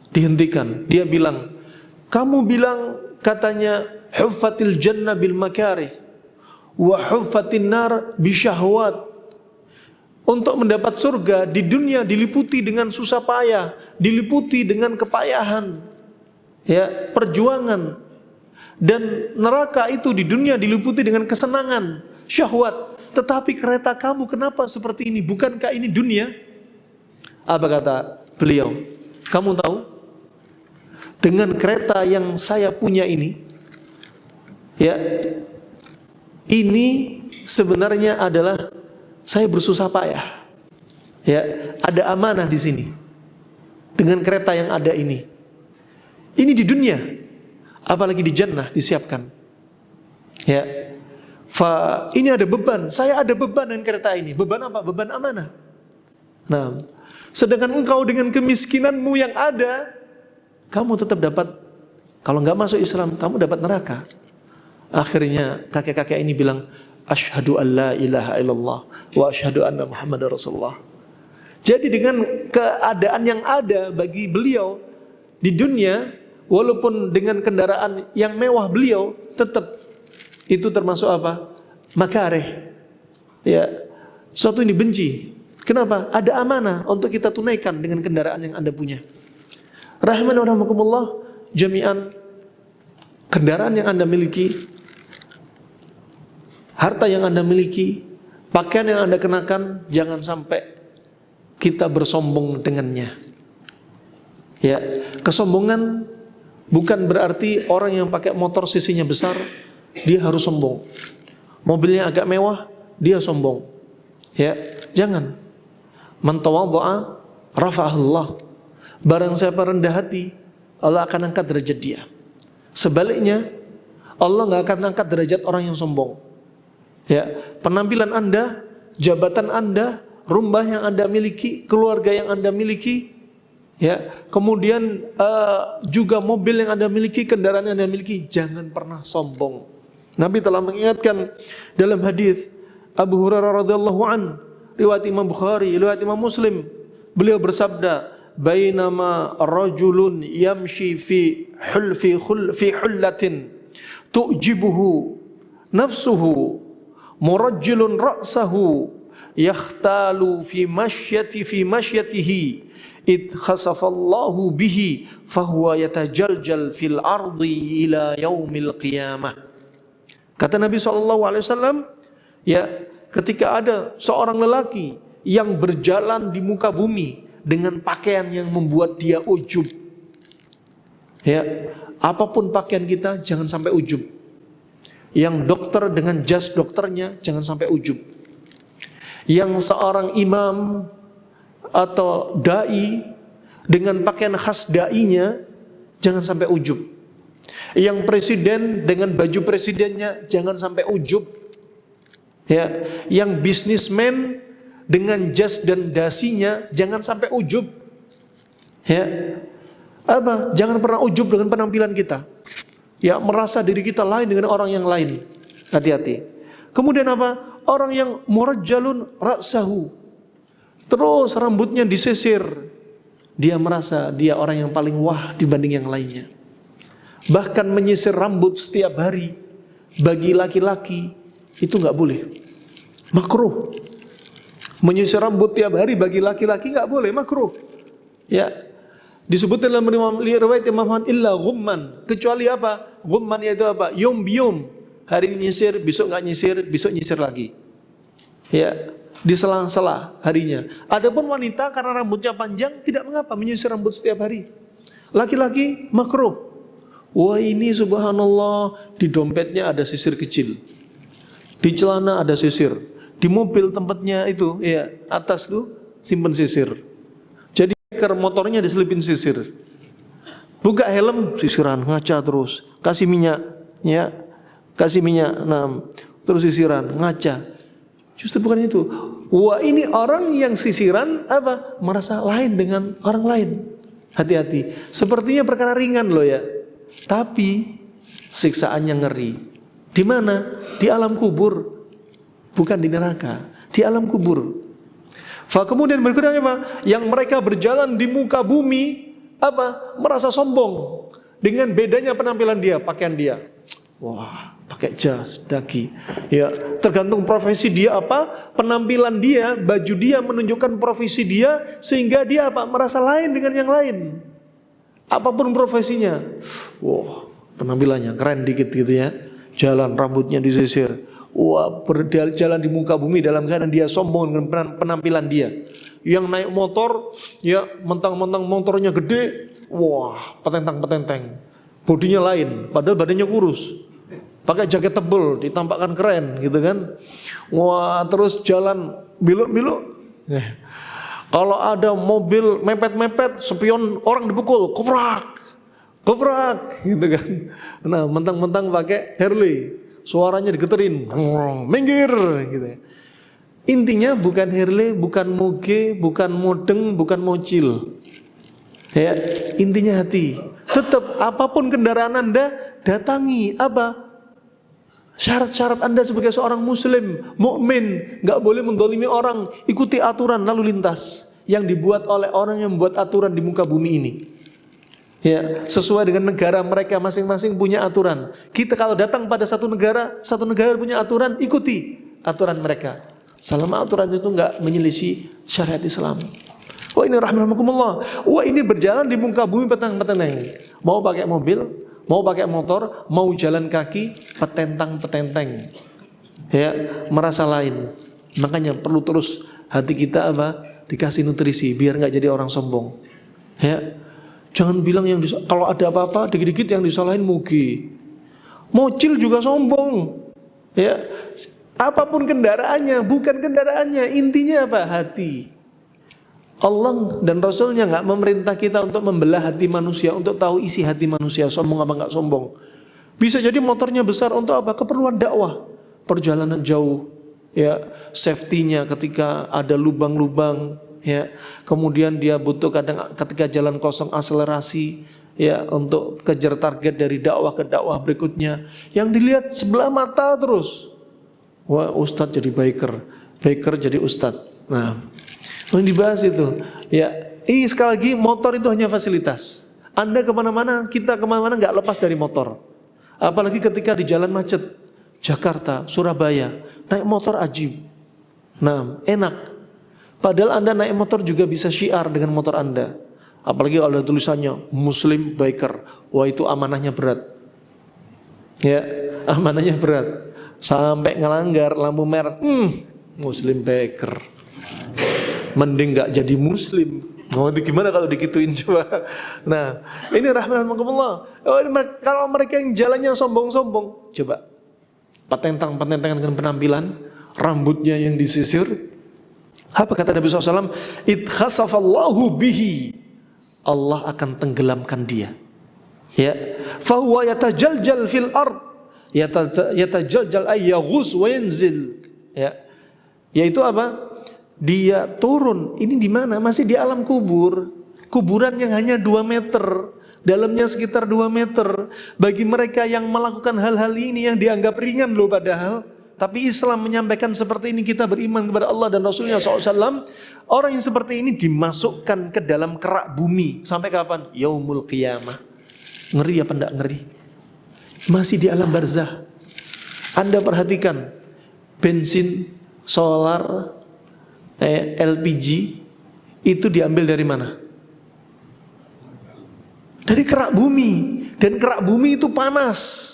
Dihentikan. Dia bilang, kamu bilang katanya huffatil jannah bil makarih wa huffatin nar bisyahwat. Untuk mendapat surga di dunia diliputi dengan susah payah, diliputi dengan kepayahan, ya, perjuangan. Dan neraka itu di dunia diliputi dengan kesenangan, syahwat. Tetapi kereta kamu kenapa seperti ini? Bukankah ini dunia? Apa kata beliau? Kamu tahu? Dengan kereta yang saya punya ini, ya, ini sebenarnya adalah saya bersusah payah. Ya, ada amanah di sini. Dengan kereta yang ada ini. Ini di dunia, apalagi di jannah disiapkan. Ya. Ini ada beban, saya ada beban dengan kereta ini. Beban apa? Beban amanah. Nah, sedangkan engkau dengan kemiskinanmu yang ada, kamu tetap dapat, kalau nggak masuk Islam, kamu dapat neraka. Akhirnya kakek-kakek ini bilang, asyhadu an la ilaha illallah wa asyhadu anna Muhammadar Rasulullah. Jadi dengan keadaan yang ada bagi beliau di dunia, walaupun dengan kendaraan yang mewah beliau, tetap itu termasuk apa? Makarih. Ya, suatu ini benci. Kenapa? Ada amanah untuk kita tunaikan dengan kendaraan yang Anda punya. Rahman wa rahmakumullah jami'an, kendaraan yang Anda miliki, harta yang Anda miliki, pakaian yang Anda kenakan, jangan sampai kita bersombong dengannya. Ya, kesombongan bukan berarti orang yang pakai motor sisinya besar dia harus sombong. Mobilnya agak mewah, dia sombong. Ya, jangan. Man tawadha'a rafa'ahullah. Barang siapa rendah hati, Allah akan angkat derajat dia. Sebaliknya, Allah enggak akan angkat derajat orang yang sombong. Ya, penampilan Anda, jabatan Anda, rumah yang Anda miliki, keluarga yang Anda miliki, ya, kemudian juga mobil yang Anda miliki, kendaraan yang Anda miliki, jangan pernah sombong. Nabi telah mengingatkan dalam hadis Abu Hurairah radhiyallahu an, riwayat Imam Bukhari, riwayat Imam Muslim, beliau bersabda, "Bainama rajulun yamshi fi hullatin tu'jibuhu nafsuhu murajjilun ra'sahu yakhtalu fi masyatihi id khasafallahu bihi fahuwa yatajaljal fil ardi ila yaumil qiyamah." Kata Nabi SAW, ya, ketika ada seorang lelaki yang berjalan di muka bumi dengan pakaian yang membuat dia ujub, ya, apapun pakaian kita jangan sampai ujub. Yang dokter dengan jas dokternya jangan sampai ujub. Yang seorang imam atau dai dengan pakaian khas dainya jangan sampai ujub. Yang presiden dengan baju presidennya jangan sampai ujub. Ya, yang bisnismen dengan jas dan dasinya jangan sampai ujub. Ya. Apa? Jangan pernah ujub dengan penampilan kita. Ya, merasa diri kita lain dengan orang yang lain. Hati-hati. Kemudian apa? Orang yang murajjalun ra'sahu, terus rambutnya disisir. Dia merasa dia orang yang paling wah dibanding yang lainnya. Bahkan menyisir rambut setiap hari bagi laki-laki itu nggak boleh, makruh. Menyisir rambut tiap hari bagi laki-laki nggak boleh, makruh. Ya, disebut dalam riwayat Imam Ahmad illa ghumman, kecuali apa? Ghumman yaitu apa? Yom biom, hari ini nyisir, besok nggak nyisir, besok nyisir lagi. Ya, di selang-sela harinya. Adapun wanita karena rambutnya panjang tidak mengapa menyisir rambut setiap hari. Laki-laki makruh. Wah, ini subhanallah, di dompetnya ada sisir kecil, di celana ada sisir, di mobil tempatnya itu ya atas tuh simpen sisir. Jadi motornya diselipin sisir. Buka helm, sisiran, ngaca terus. Kasih minyak, ya. Kasih minyak, terus sisiran, ngaca. Justru bukan itu. Wah, ini orang yang sisiran apa? Merasa lain dengan orang lain. Hati-hati. Sepertinya perkara ringan loh ya. Tapi siksaannya ngeri. Di mana? Di alam kubur. Bukan di neraka, di alam kubur. Kemudian berikutnya apa? Yang mereka berjalan di muka bumi apa? Merasa sombong dengan bedanya penampilan dia, pakaian dia. Wah, pakai jas, daki. Ya, tergantung profesi dia apa? Penampilan dia, baju dia menunjukkan profesi dia sehingga dia apa? Merasa lain dengan yang lain. Apapun profesinya. Wah, penampilannya keren dikit gitu ya. Jalan rambutnya disisir. Wah, berjalan di muka bumi dalam keadaan dia sombong dengan penampilan dia. Yang naik motor, ya mentang-mentang motornya gede, wah petentang-petenteng. Bodinya lain, padahal badannya kurus. Pakai jaket tebel, ditampakkan keren gitu kan. Wah, terus jalan belok-belok. Kalau ada mobil mepet-mepet, spion orang dipukul, koprak gitu kan. Nah, mentang-mentang pakai Harley. Suaranya digeterin, minggir gitu. Intinya bukan Harley, bukan moge, bukan modeng, bukan mocil. Ya, intinya hati. Tetap apapun kendaraan Anda datangi apa? Syarat-syarat Anda sebagai seorang muslim, mukmin, enggak boleh mendolimi orang, ikuti aturan lalu lintas yang dibuat oleh orang yang membuat aturan di muka bumi ini. Ya, sesuai dengan negara mereka masing-masing punya aturan. Kita kalau datang pada satu negara punya aturan, ikuti aturan mereka. Selama aturan itu enggak menyelisih syariat Islam. Wah, ini rahmatullah. Wah, ini berjalan di muka bumi petang-petenteng. Mau pakai mobil, mau pakai motor, mau jalan kaki, petentang-petenteng. Ya, merasa lain. Makanya perlu terus hati kita apa? Dikasih nutrisi biar enggak jadi orang sombong. Ya. Jangan bilang kalau ada apa-apa dikit-dikit yang disalahin mugi. Mocil juga sombong. Ya. Apapun kendaraannya, bukan kendaraannya, intinya apa? Hati. Allah dan Rasulnya nggak memerintah kita untuk membelah hati manusia, untuk tahu isi hati manusia, sombong apa nggak sombong. Bisa jadi motornya besar untuk apa? Keperluan dakwah, perjalanan jauh, ya, safety-nya ketika ada lubang-lubang. Ya, kemudian dia butuh kadang ketika jalan kosong akselerasi, ya, untuk kejar target dari dakwah ke dakwah berikutnya. Yang dilihat sebelah mata terus. Wah, ustadz jadi biker jadi ustadz. Nah, yang dibahas itu. Ya, ini sekali lagi motor itu hanya fasilitas. Anda kemana-mana, kita kemana-mana nggak lepas dari motor. Apalagi ketika di jalan macet, Jakarta, Surabaya, naik motor ajib. Nah, enak. Padahal Anda naik motor juga bisa syiar dengan motor Anda. Apalagi kalau ada tulisannya Muslim Biker. Wah, itu amanahnya berat. Ya, amanahnya berat. Sampai ngelanggar lampu merah, Muslim Biker. Mending gak jadi Muslim. Oh, itu gimana kalau dikituin coba. Nah, ini rahmatullah. Kalau mereka yang jalannya sombong-sombong, coba petentang-petentang dengan penampilan, rambutnya yang disisir. Apa kata Nabi SAW? Idkhasafallahu bihi. Allah akan tenggelamkan dia. Ya, fahuwa yatajaljal fil ard. Yatajaljal ayyaghus wa yanzil. Ya. Yaitu apa? Dia turun. Ini di mana? Masih di alam kubur. Kuburan yang hanya 2 meter. Dalamnya sekitar 2 meter. Bagi mereka yang melakukan hal-hal ini yang dianggap ringan loh padahal. Tapi Islam menyampaikan seperti ini, kita beriman kepada Allah dan Rasulnya SAW. Orang yang seperti ini dimasukkan ke dalam kerak bumi. Sampai kapan? Yaumul qiyamah. Ngeri apa enggak ngeri? Masih di alam barzah. Anda perhatikan, bensin, solar, LPG, itu diambil dari mana? Dari kerak bumi. Dan kerak bumi itu panas.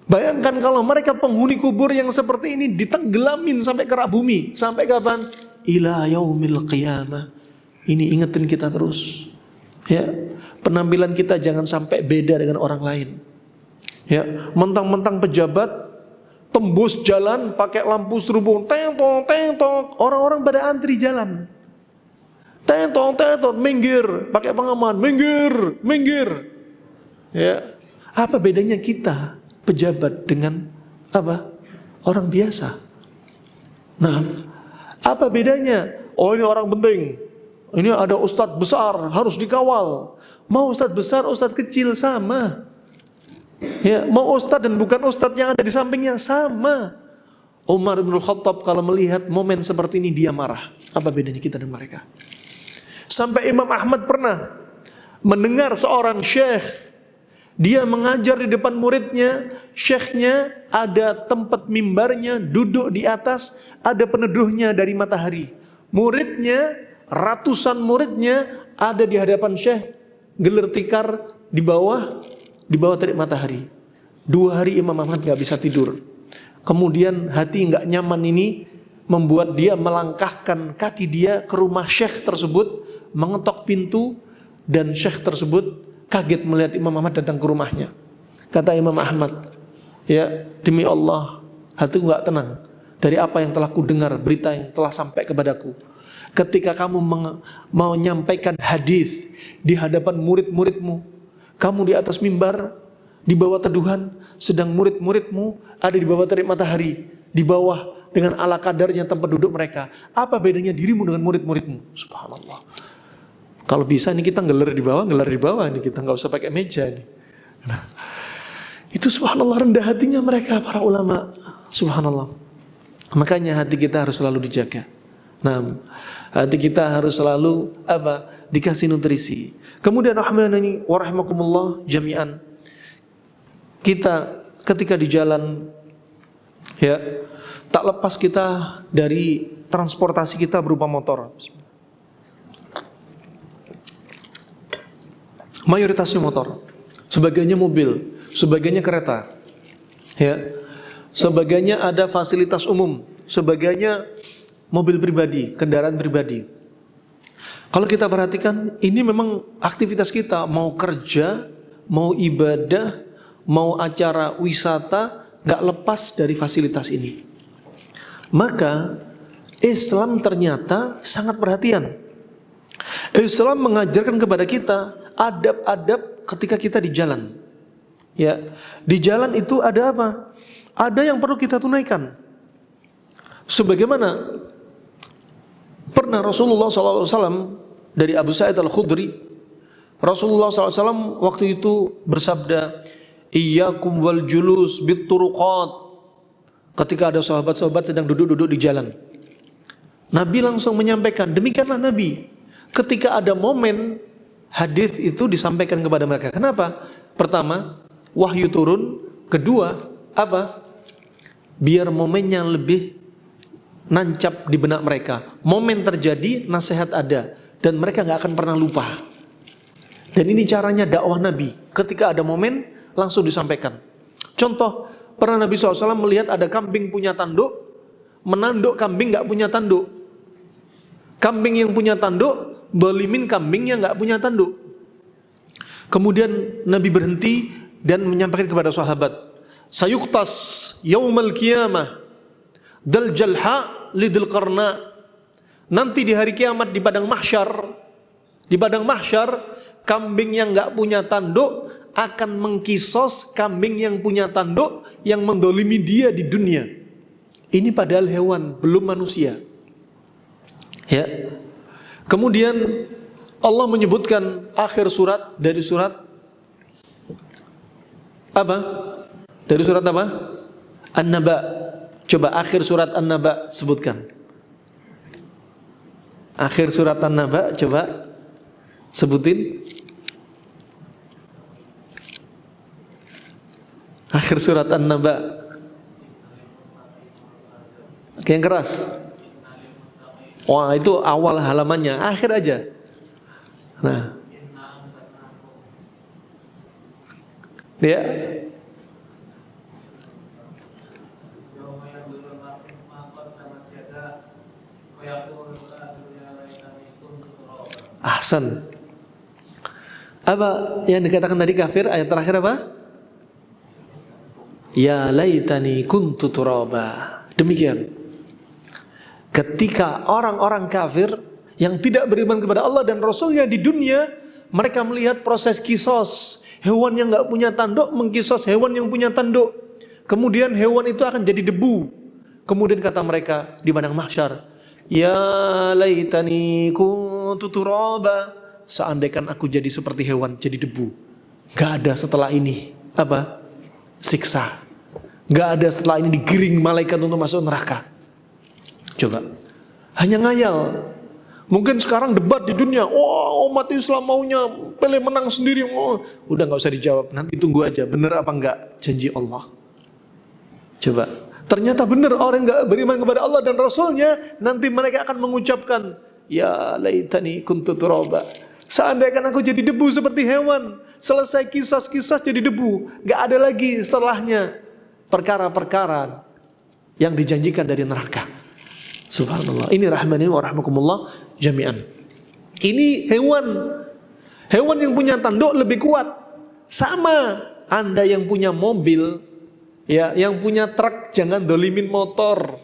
Bayangkan kalau mereka penghuni kubur yang seperti ini ditenggelamin sampai kerak bumi. Sampai kapan? Ila yaumil qiyamah. Ini ingetin kita terus. Ya, penampilan kita jangan sampai beda dengan orang lain. Ya, mentang-mentang pejabat tembus jalan pakai lampu serubung, teng-tong, orang-orang pada antri jalan. Tentot, minggir, pakai pengaman, minggir. Ya. Apa bedanya kita pejabat dengan apa? Orang biasa. Nah, apa bedanya? Oh, ini orang penting. Ini ada ustadz besar, harus dikawal. Mau ustadz besar, ustadz kecil sama. Ya, mau ustadz dan bukan ustadz yang ada di sampingnya sama. Umar bin Khattab kalau melihat momen seperti ini dia marah. Apa bedanya kita dan mereka? Sampai Imam Ahmad pernah mendengar seorang syekh, dia mengajar di depan muridnya, syekhnya ada tempat mimbarnya, duduk di atas, ada peneduhnya dari matahari. Muridnya, ratusan muridnya ada di hadapan syekh, gelar tikar di bawah terik matahari. 2 hari Imam Ahmad gak bisa tidur. Kemudian hati gak nyaman ini membuat dia melangkahkan kaki dia ke rumah syekh tersebut, mengetok pintu, dan syekh tersebut kaget melihat Imam Ahmad datang ke rumahnya. Kata Imam Ahmad, ya demi Allah, hatiku gak tenang dari apa yang telah kudengar, berita yang telah sampai kepadaku. Ketika kamu mau menyampaikan hadis di hadapan murid-muridmu, kamu di atas mimbar, di bawah teduhan, sedang murid-muridmu ada di bawah terik matahari, di bawah dengan ala kadarnya tempat duduk mereka. Apa bedanya dirimu dengan murid-muridmu? Subhanallah. Kalau bisa ini kita gelar di bawah ini kita nggak usah pakai meja ini. Nah, itu subhanallah rendah hatinya mereka para ulama. Subhanallah. Makanya hati kita harus selalu dijaga. Nah, hati kita harus selalu dikasih nutrisi. Kemudian rahimani wa rahimakumullah jami'an. Kita ketika di jalan ya, tak lepas kita dari transportasi kita berupa motor. Mayoritasnya motor, sebagainya mobil, sebagainya kereta, ya, sebagainya ada fasilitas umum, sebagainya mobil pribadi, kendaraan pribadi. Kalau kita perhatikan, ini memang aktivitas kita, mau kerja, mau ibadah, mau acara wisata, gak lepas dari fasilitas ini. Maka Islam ternyata sangat perhatian. Islam mengajarkan kepada kita adab-adab ketika kita di jalan. Ya, di jalan itu ada apa? Ada yang perlu kita tunaikan. Sebagaimana pernah Rasulullah SAW dari Abu Sa'id Al-Khudri, Rasulullah SAW waktu itu bersabda, "Iyyakum wal julus bit turuqat." Ketika ada sahabat-sahabat sedang duduk-duduk di jalan, Nabi langsung menyampaikan, demikianlah Nabi. Ketika ada momen, hadis itu disampaikan kepada mereka. Kenapa? Pertama, wahyu turun. Kedua, apa? Biar momennya lebih nancap di benak mereka. Momen terjadi, nasihat ada, dan mereka gak akan pernah lupa. Dan ini caranya dakwah Nabi. Ketika ada momen, langsung disampaikan. Contoh, pernah Nabi SAW melihat ada kambing punya tanduk, menanduk kambing gak punya tanduk. Kambing yang punya tanduk dolimin kambing yang gak punya tanduk. Kemudian Nabi berhenti dan menyampaikan kepada sahabat, sayuktas yaumal qiyamah dal jalha lidil qarna. Nanti di hari kiamat di padang mahsyar, kambing yang gak punya tanduk akan mengkisos kambing yang punya tanduk yang mendolimi dia di dunia. Ini padahal hewan, belum manusia. Ya. Kemudian Allah menyebutkan akhir surat dari surat apa? Dari surat apa? An-Naba. Coba akhir surat An-Naba sebutkan. Akhir surat An-Naba coba sebutin. Akhir surat An-Naba. Yang keras. Wah, itu awal halamannya, akhir aja. Nah, dia ahsan. Apa yang dikatakan tadi kafir? Ayat terakhir apa? Ya laitani kuntu turaba. Demikian. Ketika orang-orang kafir yang tidak beriman kepada Allah dan Rasulnya di dunia, mereka melihat proses kisos. Hewan yang nggak punya tanduk mengkisos hewan yang punya tanduk. Kemudian hewan itu akan jadi debu. Kemudian kata mereka di padang mahsyar, ya laitani kuntu turaba. Seandainya aku jadi seperti hewan, jadi debu. Gak ada setelah ini apa? Siksa. Gak ada setelah ini digiring malaikat untuk masuk neraka. Coba, hanya ngayal. Mungkin sekarang debat di dunia, umat Islam maunya Pele menang sendiri. Udah gak usah dijawab, nanti tunggu aja bener apa enggak janji Allah. Coba, ternyata benar orang yang gak beriman kepada Allah dan Rasulnya, nanti mereka akan mengucapkan, ya laitani kuntu turaba. Seandainya aku jadi debu seperti hewan, selesai kisah-kisah jadi debu, gak ada lagi setelahnya perkara-perkara yang dijanjikan dari neraka. Subhanallah. Ini rahmani wa rahmakumullah jami'an. Ini hewan yang punya tanduk lebih kuat. Sama Anda yang punya mobil, ya, yang punya truk, jangan dolimin motor.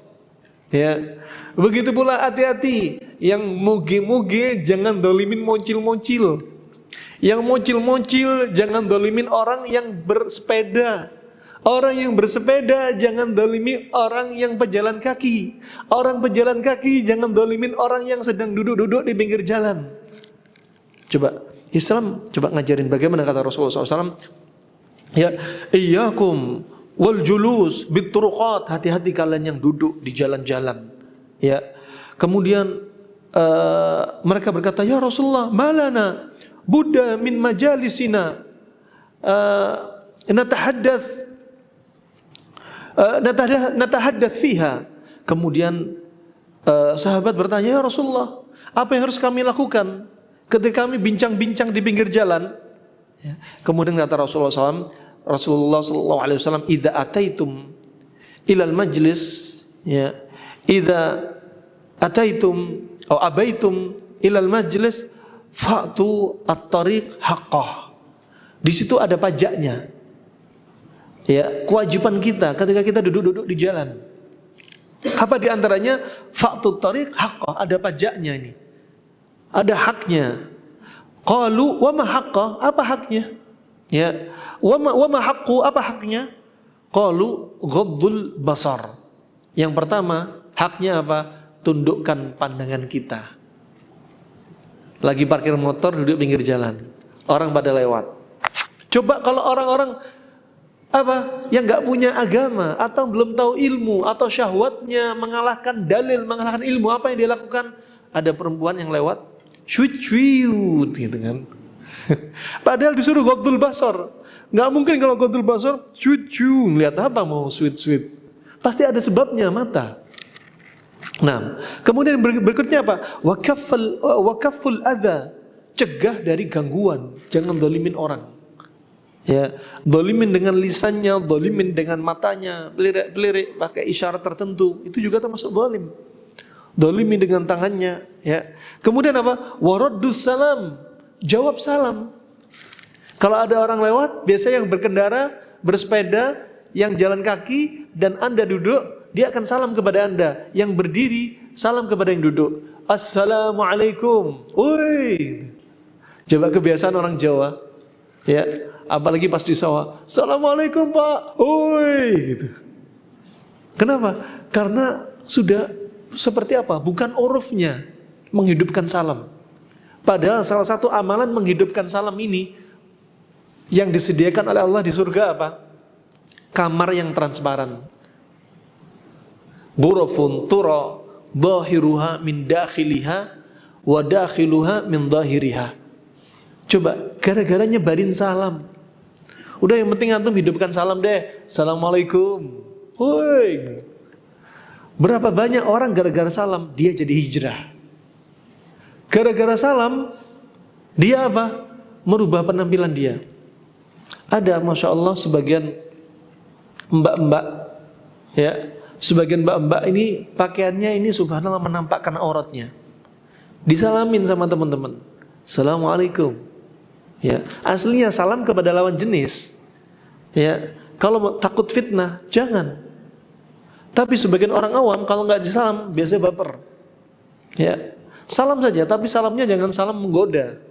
Ya. Begitu pula hati-hati yang muge-muge, jangan dolimin moncil-moncil. Yang moncil-moncil jangan dolimin orang yang bersepeda. Orang yang bersepeda jangan dolimi orang yang pejalan kaki. Orang pejalan kaki jangan dolimin orang yang sedang duduk-duduk di pinggir jalan. Coba Islam coba ngajarin bagaimana kata Rasulullah SAW. Ya, iyyakum wal julus bit turuqat. Hati-hati kalian yang duduk di jalan-jalan. Ya. Kemudian mereka berkata, ya Rasulullah, malana Buddha min majalisina natahaddath fiha. Kemudian sahabat bertanya, ya Rasulullah, apa yang harus kami lakukan ketika kami bincang-bincang di pinggir jalan? Ya. Kemudian kata Rasulullah SAW, idza ataitum ilal majlis, ya, idza ataitum atau abaitum ilal majlis fa'tu at-tariq haqqah. Di situ ada pajaknya. Ya, kewajiban kita ketika kita duduk-duduk di jalan. Apa di antaranya? Fa'tu at-tariq haqqah, ada pajaknya ini. Ada haknya. Qalu wa ma haqqah? Apa haknya? Ya. Wa ma haqqu? Apa haknya? Qalu ghaddul basar. Yang pertama, haknya apa? Tundukkan pandangan kita. Lagi parkir motor, duduk pinggir jalan, orang pada lewat. Coba kalau orang-orang apa yang nggak punya agama atau belum tahu ilmu atau syahwatnya mengalahkan dalil, mengalahkan ilmu, apa yang dia lakukan? Ada perempuan yang lewat, syut gitu kan. Padahal disuruh ghaddul basar. Nggak mungkin kalau ghaddul basar syut, lihat apa mau sweet. Pasti ada sebabnya mata. Nah, kemudian berikutnya apa? Wakafful adza, cegah dari gangguan, jangan dolimin orang. Ya, dolimin dengan lisannya, dolimin dengan matanya, pelirik pakai isyarat tertentu, itu juga termasuk dolim. Dolimin dengan tangannya, ya. Kemudian apa? Waraddus salam, jawab salam. Kalau ada orang lewat, biasanya yang berkendara, bersepeda, yang jalan kaki dan Anda duduk, dia akan salam kepada Anda. Yang berdiri, salam kepada yang duduk. Assalamualaikum. Woi. Coba kebiasaan orang Jawa. Ya, apalagi pas di sawah. Assalamualaikum Pak. Woi. Gitu. Kenapa? Karena sudah seperti apa? Bukan urufnya menghidupkan salam. Padahal salah satu amalan menghidupkan salam ini yang disediakan oleh Allah di surga apa? Kamar yang transparan. Ghurafun tura dhahiruha min dakhiliha wa dakhiluha min dhahiriha. Coba, gara-gara nyebarin salam. Udah yang penting antum hidupkan salam deh. Assalamualaikum. Woi. Berapa banyak orang gara-gara salam dia jadi hijrah. Gara-gara salam dia apa? Merubah penampilan dia. Ada Masya Allah sebagian mbak-mbak, ya, sebagian mbak-mbak ini pakaiannya ini subhanallah menampakkan auratnya. Disalamin sama teman-teman. Assalamualaikum. Ya, aslinya salam kepada lawan jenis. Ya, kalau takut fitnah jangan. Tapi sebagian orang awam kalau nggak disalam biasanya baper. Ya, Salam saja, tapi salamnya jangan salam menggoda.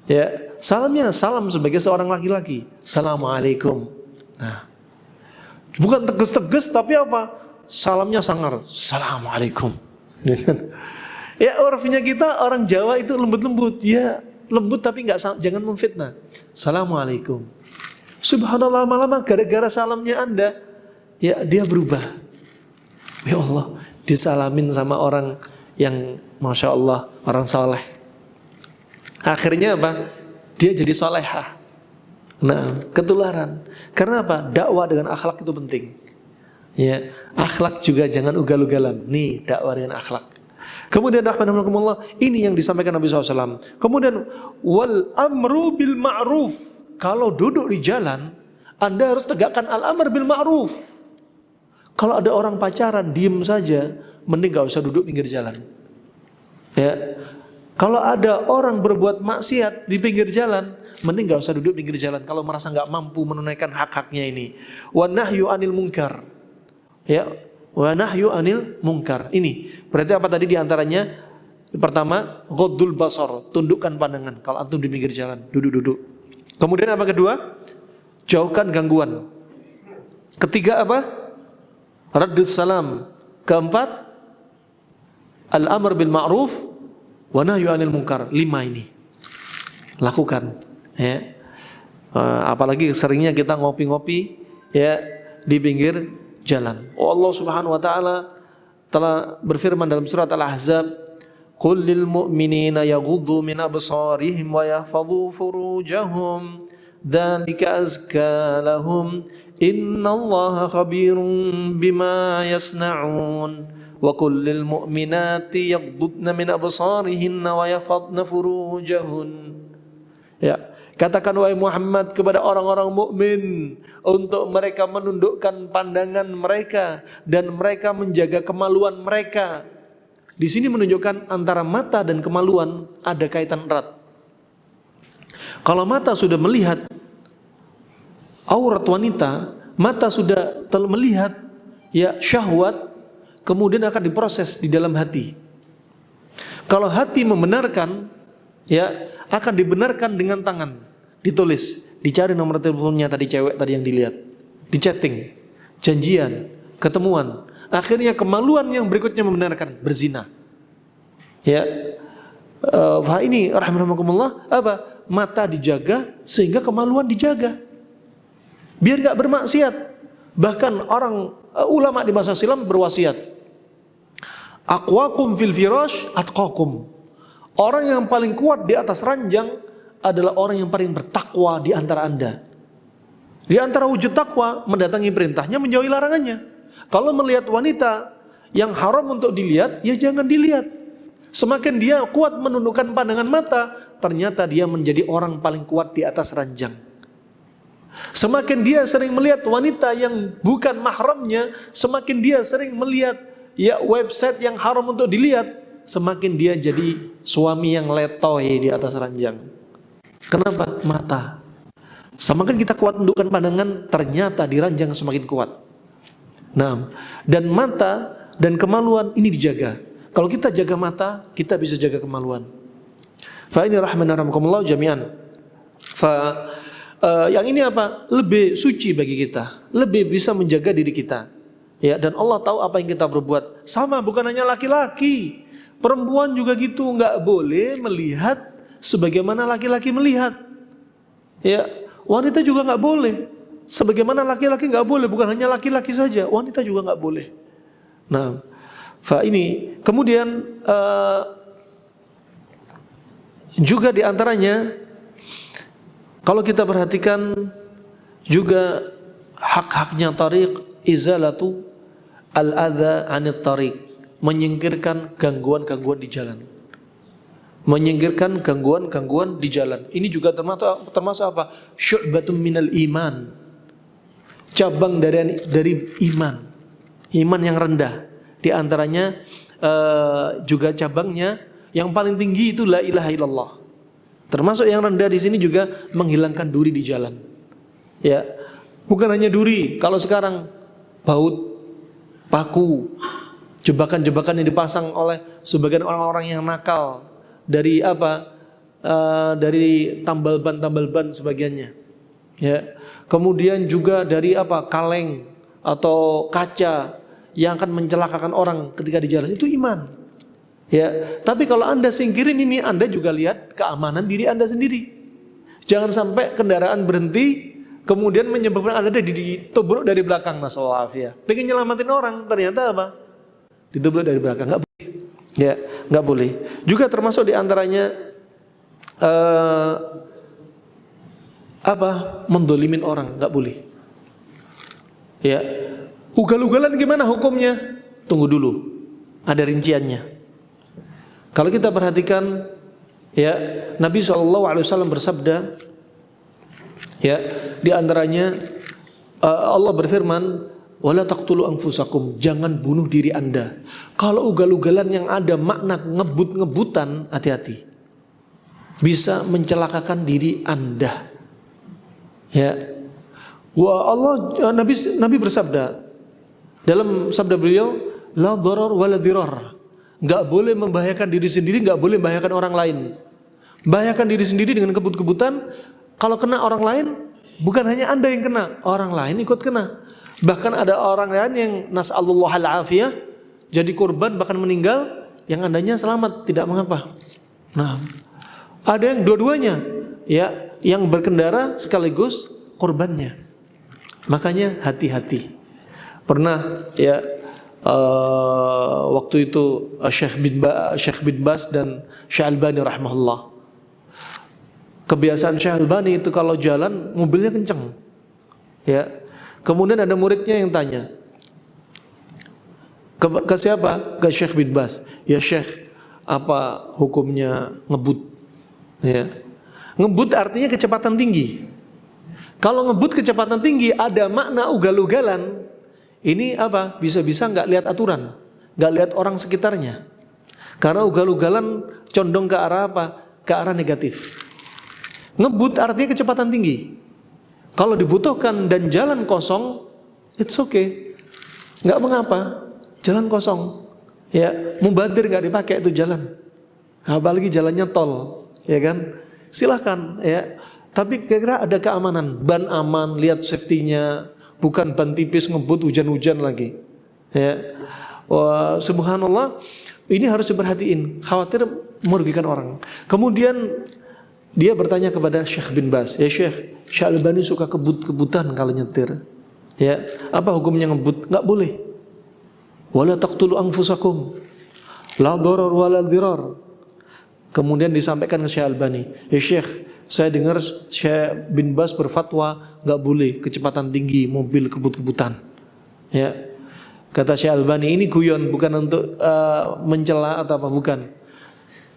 Ya, salamnya salam sebagai seorang laki-laki. Assalamualaikum. Nah, bukan tegas-tegas tapi apa? Salamnya sangar. Assalamualaikum. Ya, urfnya kita orang Jawa itu lembut-lembut. Ya, lembut tapi jangan memfitnah. Assalamualaikum. Subhanallah, lama-lama gara-gara salamnya Anda, ya dia berubah. Ya Allah, disalamin sama orang yang Masya Allah, orang soleh. Akhirnya apa? Dia jadi solehah. Nah, ketularan. Karena apa? Dakwah dengan akhlak itu penting. Ya, akhlak juga jangan ugal-ugalan. Nih, dakwah dengan akhlak. Kemudian rahmanakumullah, ini yang disampaikan Nabi SAW. Kemudian wal amru bil ma'ruf. Kalau duduk di jalan, Anda harus tegakkan al-amr bil ma'ruf. Kalau ada orang pacaran, diem saja, mending gak usah duduk pinggir jalan. Ya, kalau ada orang berbuat maksiat di pinggir jalan, mending gak usah duduk pinggir jalan. Kalau merasa gak mampu menunaikan hak-haknya ini. Wa nahyu anil munkar. Ya, wa nahyu anil munkar. Ini berarti apa tadi diantaranya? Pertama, ghaddul basar, tundukkan pandangan. Kalau antum di pinggir jalan, duduk-duduk. Kemudian apa kedua? Jauhkan gangguan. Ketiga apa? Raddus salam. Keempat, al-amr bil ma'ruf wa nahyu 'anil munkar. 5 ini. Lakukan, ya. Apalagi seringnya kita ngopi-ngopi ya di pinggir jalan. Allah Subhanahu wa taala telah berfirman dalam surat Al-Ahzab, "Qul lil mu'minina yaghuddu min absarihim wa yahfadhu furujahum, dzalika azka lahum, innallaha khabirum bima yasna'un." Wa kullil mu'minati yaghdudna min absarihinna wa yahfadna furujahun. Ya, katakan wahai Muhammad kepada orang-orang mukmin untuk mereka menundukkan pandangan mereka dan mereka menjaga kemaluan mereka. Di sini menunjukkan antara mata dan kemaluan ada kaitan erat. Kalau mata sudah melihat aurat wanita, mata sudah melihat ya syahwat, kemudian akan diproses di dalam hati. Kalau hati membenarkan, ya akan dibenarkan dengan tangan, ditulis, dicari nomor teleponnya tadi cewek tadi yang dilihat, dichatting, janjian, ketemuan. Akhirnya kemaluan yang berikutnya membenarkan berzina. Ya, ini rahimahumullah apa? Mata dijaga sehingga kemaluan dijaga, biar gak bermaksiat. Bahkan orang ulama di masa silam berwasiat, aqwakum fil firash atqakum. Orang yang paling kuat di atas ranjang adalah orang yang paling bertakwa di antara Anda. Di antara wujud takwa, mendatangi perintahnya, menjauhi larangannya. Kalau melihat wanita yang haram untuk dilihat, ya jangan dilihat. Semakin dia kuat menundukkan pandangan mata, ternyata dia menjadi orang paling kuat di atas ranjang. Semakin dia sering melihat wanita yang bukan mahramnya, semakin dia sering melihat ya website yang haram untuk dilihat, semakin dia jadi suami yang letoy di atas ranjang. Kenapa? Mata. Semakin kita kuat menundukkan pandangan, ternyata di ranjang semakin kuat. Nah, dan mata dan kemaluan ini dijaga. Kalau kita jaga mata, kita bisa jaga kemaluan. Fa ini rahmanarahmukumullah jami'an. Yang ini apa? Lebih suci bagi kita, lebih bisa menjaga diri kita. Ya, dan Allah tahu apa yang kita berbuat. Sama, bukan hanya laki-laki, perempuan juga gitu, nggak boleh melihat sebagaimana laki-laki melihat. Ya, wanita juga nggak boleh. Sebagaimana laki-laki nggak boleh, bukan hanya laki-laki saja, wanita juga nggak boleh. Nah, ini kemudian juga diantaranya, kalau kita perhatikan juga hak-haknya tariq, izalatu al-adha anit tariq, menyingkirkan gangguan-gangguan di jalan. Menyingkirkan gangguan-gangguan di jalan. Ini juga termasuk apa? Syu'batun minal iman. Cabang dari iman. Iman yang rendah. Di antaranya juga cabangnya yang paling tinggi itu la ilaha illallah. Termasuk yang rendah di sini juga menghilangkan duri di jalan. Ya, bukan hanya duri. Kalau sekarang baut, paku, jebakan-jebakan yang dipasang oleh sebagian orang-orang yang nakal dari dari tambal ban sebagiannya. Ya. Kemudian juga dari kaleng atau kaca yang akan mencelakakan orang ketika di jalan, itu iman. Ya, tapi kalau Anda singkirin ini, Anda juga lihat keamanan diri Anda sendiri. Jangan sampai kendaraan berhenti kemudian menyebabkan Anda ditubruk dari belakang, nasallahu alaihi. Pengen nyelamatin orang, ternyata ditubruk dari belakang. Enggak boleh. Ya, enggak boleh. Juga termasuk di antaranya mendolimin orang, enggak boleh. Ya. Ugal-ugalan gimana hukumnya? Tunggu dulu. Ada rinciannya. Kalau kita perhatikan, ya, Nabi SAW bersabda, ya, di antaranya Allah berfirman, wala taqtulu anfusakum, jangan bunuh diri Anda. Kalau ugal-ugalan yang ada makna ngebut-ngebutan, hati-hati. Bisa mencelakakan diri Anda. Ya. Nabi bersabda dalam sabda beliau, la dharar wala dhirar. Enggak boleh membahayakan diri sendiri, enggak boleh membahayakan orang lain. Bahayakan diri sendiri dengan kebut-kebutan, kalau kena orang lain, bukan hanya Anda yang kena, orang lain ikut kena. Bahkan ada orang lain yang nas'alullah al-afiyah, jadi korban bahkan meninggal, yang Andanya selamat, tidak mengapa. Nah, ada yang dua-duanya, ya, yang berkendara sekaligus korbannya. Makanya hati-hati. Pernah, ya, waktu itu Syekh bin Bas dan Syekh Albani rahimahullah. Kebiasaan Syekh Albani itu kalau jalan mobilnya kenceng. Ya. Kemudian ada muridnya yang tanya. Ke siapa? Ke Syekh bin Bas. Ya Syekh, apa hukumnya ngebut? Ya. Ngebut artinya kecepatan tinggi. Kalau ngebut kecepatan tinggi ada makna ugal-ugalan. Ini bisa-bisa nggak lihat aturan, nggak lihat orang sekitarnya. Karena ugal-ugalan condong ke arah Ke arah negatif. Ngebut artinya kecepatan tinggi. Kalau dibutuhkan dan jalan kosong, it's okay, nggak mengapa, jalan kosong. Ya, mubadir nggak dipakai itu jalan. Apalagi jalannya tol, ya kan? Silahkan, ya. Tapi kira-kira ada keamanan, ban aman, lihat safety-nya. Bukan ban tipis ngebut hujan-hujan lagi. Ya. Wah, subhanallah, ini harus diperhatiin, khawatir merugikan orang. Kemudian dia bertanya kepada Syekh bin Bas, ya Syekh Albani suka kebut-kebutan kalau nyetir. Ya, apa hukumnya ngebut? Enggak boleh. Wala taqtulu anfusakum. La dharar wala dhirar. Kemudian disampaikan ke Syekh Albani, ya Syekh, saya dengar Syekh bin Bas berfatwa nggak boleh kecepatan tinggi mobil kebut-kebutan. Ya, kata Syekh Albani, ini guyon, bukan untuk mencela atau apa, bukan.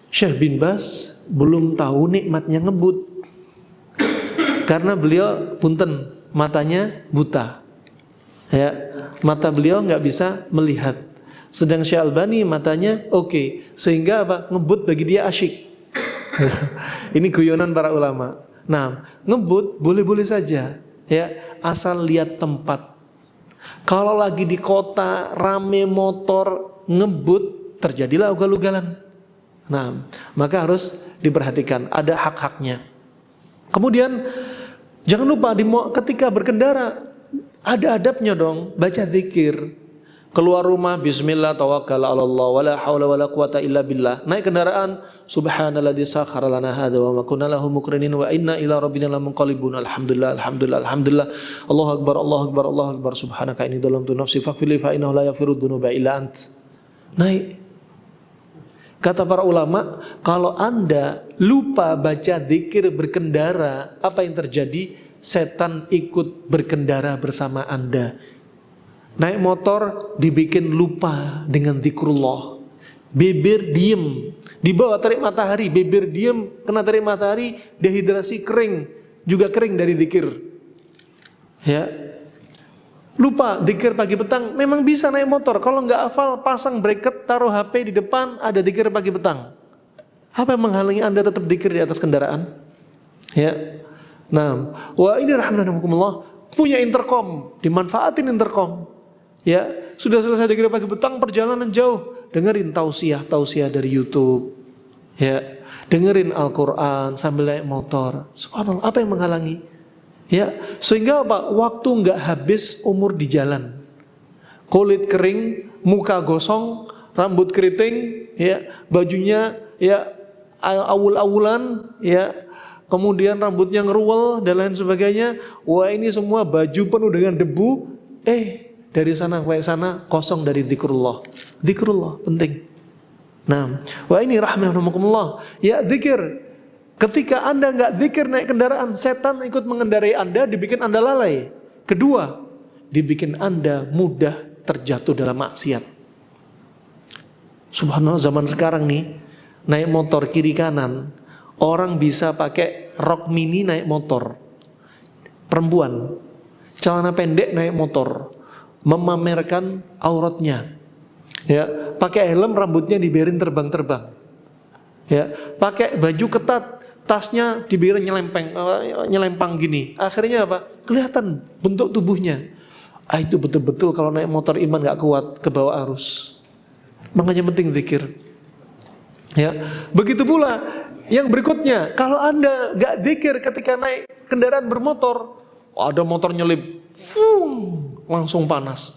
Syekh bin Bas belum tahu nikmatnya ngebut, karena beliau punten matanya buta. Ya, mata beliau nggak bisa melihat. Sedang Syekh Albani matanya oke, sehingga ngebut bagi dia asyik. Ini guyonan para ulama. Nah, ngebut boleh-boleh saja, ya, asal lihat tempat. Kalau lagi di kota rame motor ngebut, terjadilah ugal-ugalan. Nah, maka harus diperhatikan, ada hak-haknya. Kemudian jangan lupa ketika berkendara ada adabnya dong, baca zikir. Keluar rumah bismillah tawakkal 'ala Allah wala haula wala quwata illa billah. Naik kendaraan subhanalladzi sakhkhara lana hadza wa ma kunna lahu muqrinin wa inna ila rabbina lamunqalibun. Alhamdulillah alhamdulillah. Allahu akbar Allahu akbar Allahu akbar subhanaka inni dzalamtu nafsi faghfir li fa innahu la yaghfiru dzunuba illa ant. Naik. Kata para ulama, kalau Anda lupa baca zikir berkendara, apa yang terjadi? Setan ikut berkendara bersama Anda. Naik motor dibikin lupa dengan zikrullah. Bibir diem, di bawah terik matahari, bibir diem, kena terik matahari, dehidrasi, kering, juga kering dari zikir. Ya, lupa zikir pagi petang. Memang bisa naik motor, kalau nggak hafal pasang bracket, taruh HP di depan, ada zikir pagi petang. Apa yang menghalangi Anda tetap zikir di atas kendaraan? Ya, nah, wah ini rahmanakumullah, punya intercom, dimanfaatin intercom. Ya, sudah selesai dikira pagi petang perjalanan jauh, dengerin tausiah dari YouTube. Ya, dengerin Al-Qur'an sambil naik motor. Subhanallah, apa yang menghalangi? Ya, sehingga apa? Waktu enggak habis, umur di jalan. Kulit kering, muka gosong, rambut keriting, ya, bajunya ya awul-awulan, ya. Kemudian rambutnya ngeruwel dan lain sebagainya. Wah, ini semua baju penuh dengan debu. Dari sana ke sana kosong dari zikrullah. Zikrullah penting. Nah, wah ini rahmatullah. Ya zikir. Ketika Anda enggak zikir naik kendaraan, setan ikut mengendarai Anda, dibikin Anda lalai. Kedua, dibikin Anda mudah terjatuh dalam maksiat. Subhanallah, zaman sekarang nih, naik motor kiri kanan, orang bisa pakai rok mini naik motor. Perempuan, celana pendek naik motor, memamerkan auratnya. Ya, pakai helm, rambutnya dibiarin terbang-terbang. Ya, pakai baju ketat, tasnya dibiarin nyelempang gini. Akhirnya apa? Kelihatan bentuk tubuhnya. Itu betul-betul kalau naik motor iman gak kuat, ke bawah arus. Makanya penting zikir. Ya, begitu pula yang berikutnya, kalau Anda gak zikir ketika naik kendaraan bermotor, ada motor nyelip, langsung panas,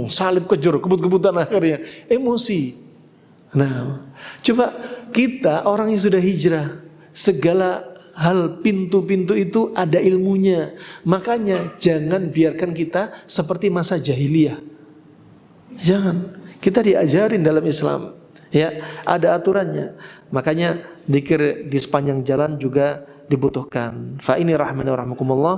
salib kejur, kebut-kebutan akhirnya, emosi. Nah, coba kita orang yang sudah hijrah, segala hal pintu-pintu itu ada ilmunya. Makanya jangan biarkan kita seperti masa jahiliyah. Jangan. Kita diajarin dalam Islam, ya, ada aturannya. Makanya zikir di sepanjang jalan juga dibutuhkan. Fa ini rahmani wa rahmakumullah.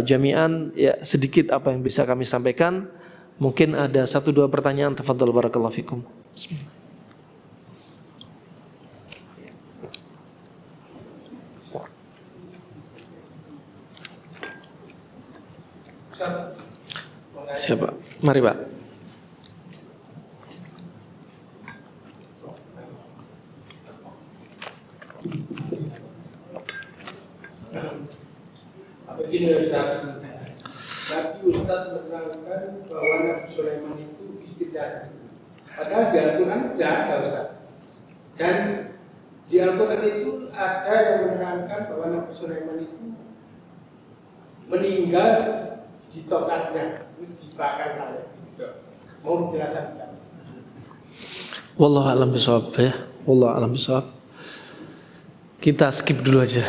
Jami'an, ya, sedikit apa yang bisa kami sampaikan. Mungkin ada 1-2 pertanyaan. Tafadhal barakallahu fikum. Bismillah. Siapa? Mari Pak. Begini Ustaz, tapi Ustaz menerangkan bahwa Nabi Sulaiman itu istidraj. Padahal di Al-Quran tidak ada Ustaz. Dan di Al-Quran itu ada yang menerangkan bahwa Nabi Sulaiman itu meninggal di tokatnya, dibakar oleh. Mau dijelaskan Ustaz? Wallahu a'lam bishawab, ya. Wallahu a'lam bishawab. Kita skip dulu aja.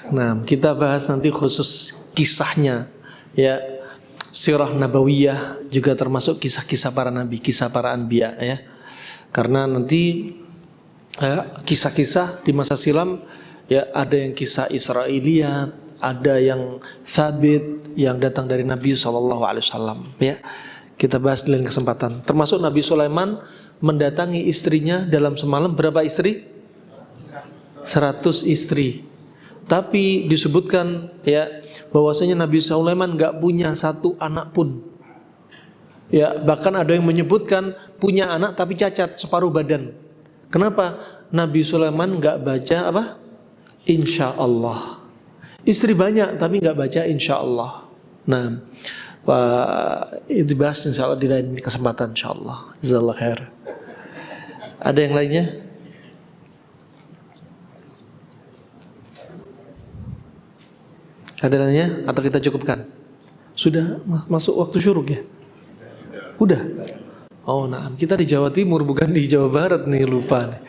Nah, kita bahas nanti khusus kisahnya, ya. Sirah nabawiyah juga termasuk kisah-kisah para nabi, kisah para anbiya, ya. Karena nanti kisah-kisah di masa silam, ya, ada yang kisah Israiliyat, ada yang sabit yang datang dari Nabi SAW, ya. Kita bahas di lain kesempatan. Termasuk Nabi Sulaiman mendatangi istrinya dalam semalam. Berapa istri? 100 istri. Tapi disebutkan, ya, bahwasanya Nabi Sulaiman gak punya 1 anak pun. Ya, bahkan ada yang menyebutkan punya anak tapi cacat separuh badan. Kenapa? Nabi Sulaiman gak baca apa? Insya Allah. Istri banyak tapi gak baca insya Allah. Nah, itu bahas insya Allah di lain kesempatan insya Allah. Jazakallah khair. Ada yang lainnya? Ada lainnya atau kita cukupkan? Sudah masuk waktu syuruk ya? Udah? Oh nah, kita di Jawa Timur bukan di Jawa Barat nih, lupa nih.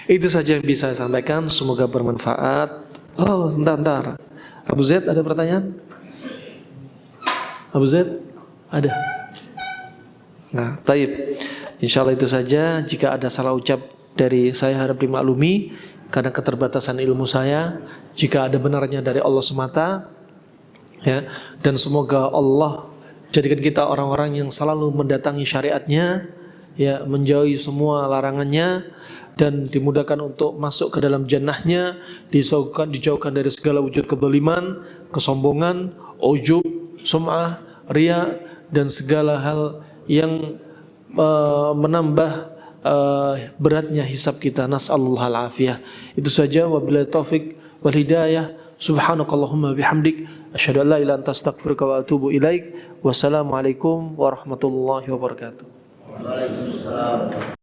Itu saja yang bisa saya sampaikan, semoga bermanfaat. Oh sebentar. Abu Zaid ada pertanyaan? Abu Zaid? Ada? Nah, taib. Insyaallah itu saja. Jika ada salah ucap dari saya harap dimaklumi karena keterbatasan ilmu saya. Jika ada benarnya dari Allah semata, ya, dan semoga Allah jadikan kita orang-orang yang selalu mendatangi syariatnya, ya, menjauhi semua larangannya dan dimudahkan untuk masuk ke dalam jannahnya, dijauhkan dari segala wujud kezaliman, kesombongan, ujub, sum'ah, riya dan segala hal yang menambah beratnya hisab kita. Nas'alullah al-afiyah. Itu saja, wabillahi taufik wal hidayah. Subhanakallahumma bihamdik Asyhadu an la ilaha illa anta astaghfiruka wa atubu ilaik. Wassalamualaikum warahmatullahi wabarakatuh. Waalaikumsalam.